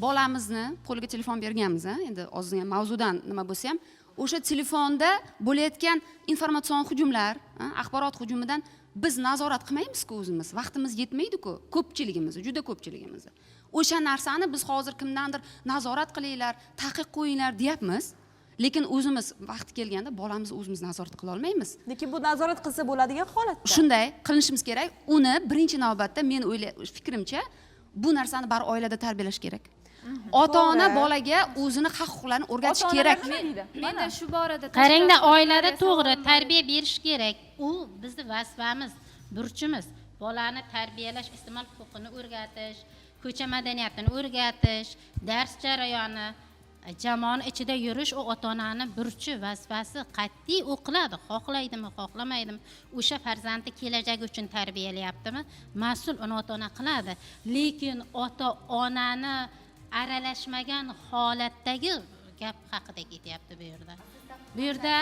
bolamizni qo'liga telefon berganmiz, endi ozgina mavzudan nima bo'lsa ham, o'sha telefonda bo'layotgan informatsion hujumlar, axborot hujumidan biz nazorat qilmaymiz-ku o'zimiz. Vaqtimiz yetmaydi-ku, ko'pchiligimiz, juda ko'pchiligimiz. O'sha narsani biz hozir kimdandir nazorat qilinglar, taqiq qo'yinglar deyapmiz. Lekin o'zimiz vaqti kelganda bolamizni o'zimiz nazorat qila olmaymiz. Lekin bu nazorat qilsa bo'ladigan holatda. Shunday qilishimiz kerak. Uni birinchi navbatda men fikrimcha bu narsani bar oilada tarbiyalash kerak. Ota-ona bolaga o'zini haq-huquqlarini o'rgatish kerak. Menda shu borada qarangda, oilada to'g'ri tarbiya berish kerak. U bizning vazifamiz, burchimiz. Bolani tarbiyalash, iste'mol huquqini o'rgatish, ko'cha madaniyatini o'rgatish, dars jarayoni, jamoat ichida yurish u ota-onaning burchi, vazifasi. Qat'iy o'qiladi, xohlaydimi, xohlamaydimi. O'sha farzandni kelajagi uchun tarbiyalayaptimi? Mas'ul uni ota-ona qiladi. Lekin ota-onani aralashmagan holatdagi gap haqida ketyapti bu yerda. Bu yerda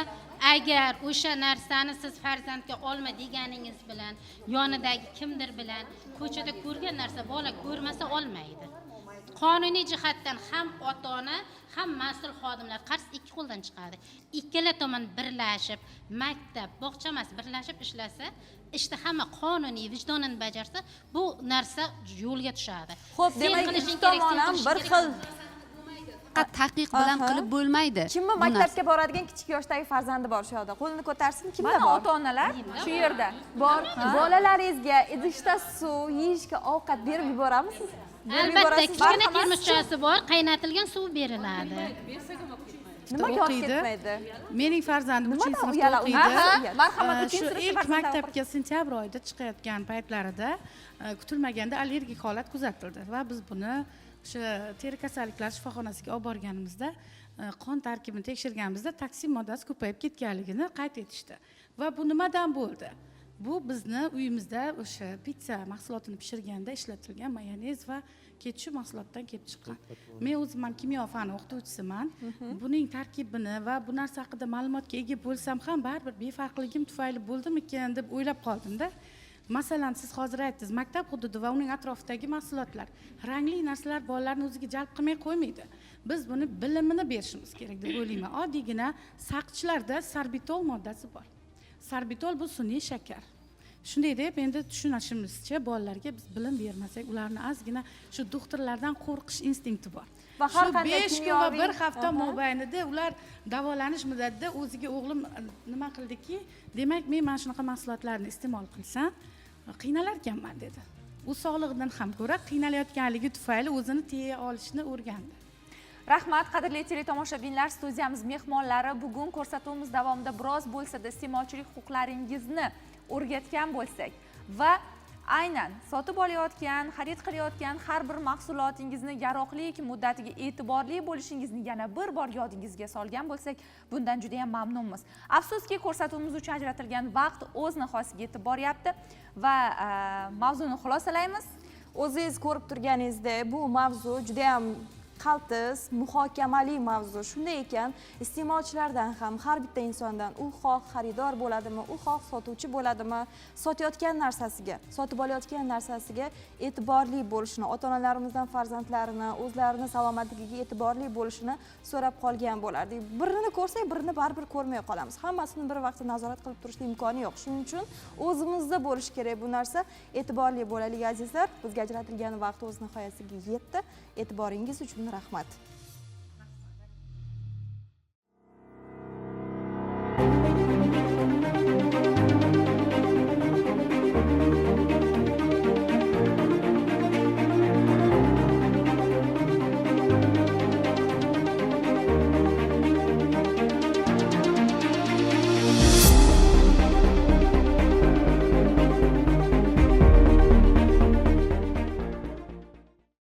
agar o'sha narsani siz farzandga olma deganingiz bilan, yonidagi kimdir bilan ko'chada ko'rgan narsa bola ko'rmasa olmaydi. Qonuniy jihatdan ham ota-ona, ham mas'ul xodimlar qarz ikki qo'ldan chiqadi. Ikkala tomon birlashib, maktab, bog'cha emas, birlashib ishlasa, ishda hamma qonuniy vijdonini bajarsa, bu narsa yo'lga tushadi. Xo'p, demak, ikki tomon ham bir xil taqiq bilan qilib bo'lmaydi. Kimmi maktabga boradigan kichik yoshdagi farzandi bor shu yerda? Qo'lini ko'tarsin, kimda bor? Mana ota-onalar shu yerda bor. Bolalaringizga idishda suv, yeyishga ovqat berib yuboramisiz? Albatta, kichkina termoschasi bor, qaynatilgan suv beriladi. Nimaga olib ketmaydi? Mening farzandim 3-sinfda o'qiydi. Marhamat, shu ilk maktabga sentyabr oyida chiqayotgan paytlarida kutilmaganda allergik holat kuzatildi va biz buni o'sha teri kasalliklar shifoxonasiga olib borganimizda qon tarkibini tekshirganimizda toksin moddasi ko'payib ketganligini qayd etishdi. Va bu nimadan bo'ldi? Bu bizni uyimizda o'sha pitsa mahsulotini pishirganda ishlatilgan mayonez va ketchup mahsulotdan kelib chiqqan. Men o'zim ham kimyo fani o'qituvchisiman. Buning tarkibini va bu narsa haqida ma'lumotga ega bo'lsam ham baribir befarqligim tufayli bo'ldimikan deb o'ylab qoldim-da. Masalan, siz hozir aytdingiz, maktab hududi va uning atrofidagi mahsulotlar, rangli narsalar bolalarni o'ziga jalb qilmay qo'ymaydi. Biz buni bilimini berishimiz kerak deb o'ylayman. Oddiygina saqchilarda sorbitol moddasi bor. Sorbitol bu sun'iy shakar. Shunday deb endi tushunishimizcha bolalarga biz bilim bermasak, ularni ozgina shu doktorlardan qo'rqish instinkti bor. Shu 5 kun va 1 hafta mobaynida ular davolanish muddatida o'ziga o'g'lim nima qildiki, demak men mana shunaqa mahsulotlarni iste'mol qilsam qiynalar ekanman dedi. U sog'lig'idan ham ko'ra qiynalayotganligi tufayli o'zini tiya olishni o'rgandi. Rahmat, qadrli teletomoshabinlar, studiyamiz mehmonlari bugun ko'rsatuvimiz davomida biroz bo'lsa-da iste'molchilik huquqlaringizni o'rgatgan bo'lsak va Aynan sotib olayotgan, xarid qilayotgan har bir mahsulotingizni yaroqlilik muddatiga e'tiborli bo'lishingizni yana bir bor yodingizga solgan bo'lsak, bundan juda ham mamnunmiz. Afsuski, ko'rsatuvimiz uchun ajratilgan vaqt o'z nihoyasiga yetib boryapti va mavzuni xulosalaymiz. O'zingiz ko'rib turganingizdek, bu mavzu juda ham qaltis, muhokamali mavzu. Shunday ekan, iste'molchilardan ham har bitta insondan, u xoh xaridor bo'ladimi, u xoh sotuvchi bo'ladimi, sotayotgan narsasiga, sotib olayotgan narsasiga e'tiborli bo'lishini, ota-onalarimizdan farzandlarini, o'zlarini salomatligiga e'tiborli bo'lishini so'rab qolgan bo'lardik. Birini ko'rsak, birini baribir ko'rmay qolamiz. Hammasini bir vaqtda nazorat qilib turishning imkoni yo'q. Shuning uchun o'zimizda bo'lishi kerak bu narsa. E'tiborli bo'laylik azizlar. Bizga ajratilgan vaqt o'z nihoyasiga yetdi. E'tiboringiz uchun rahmat.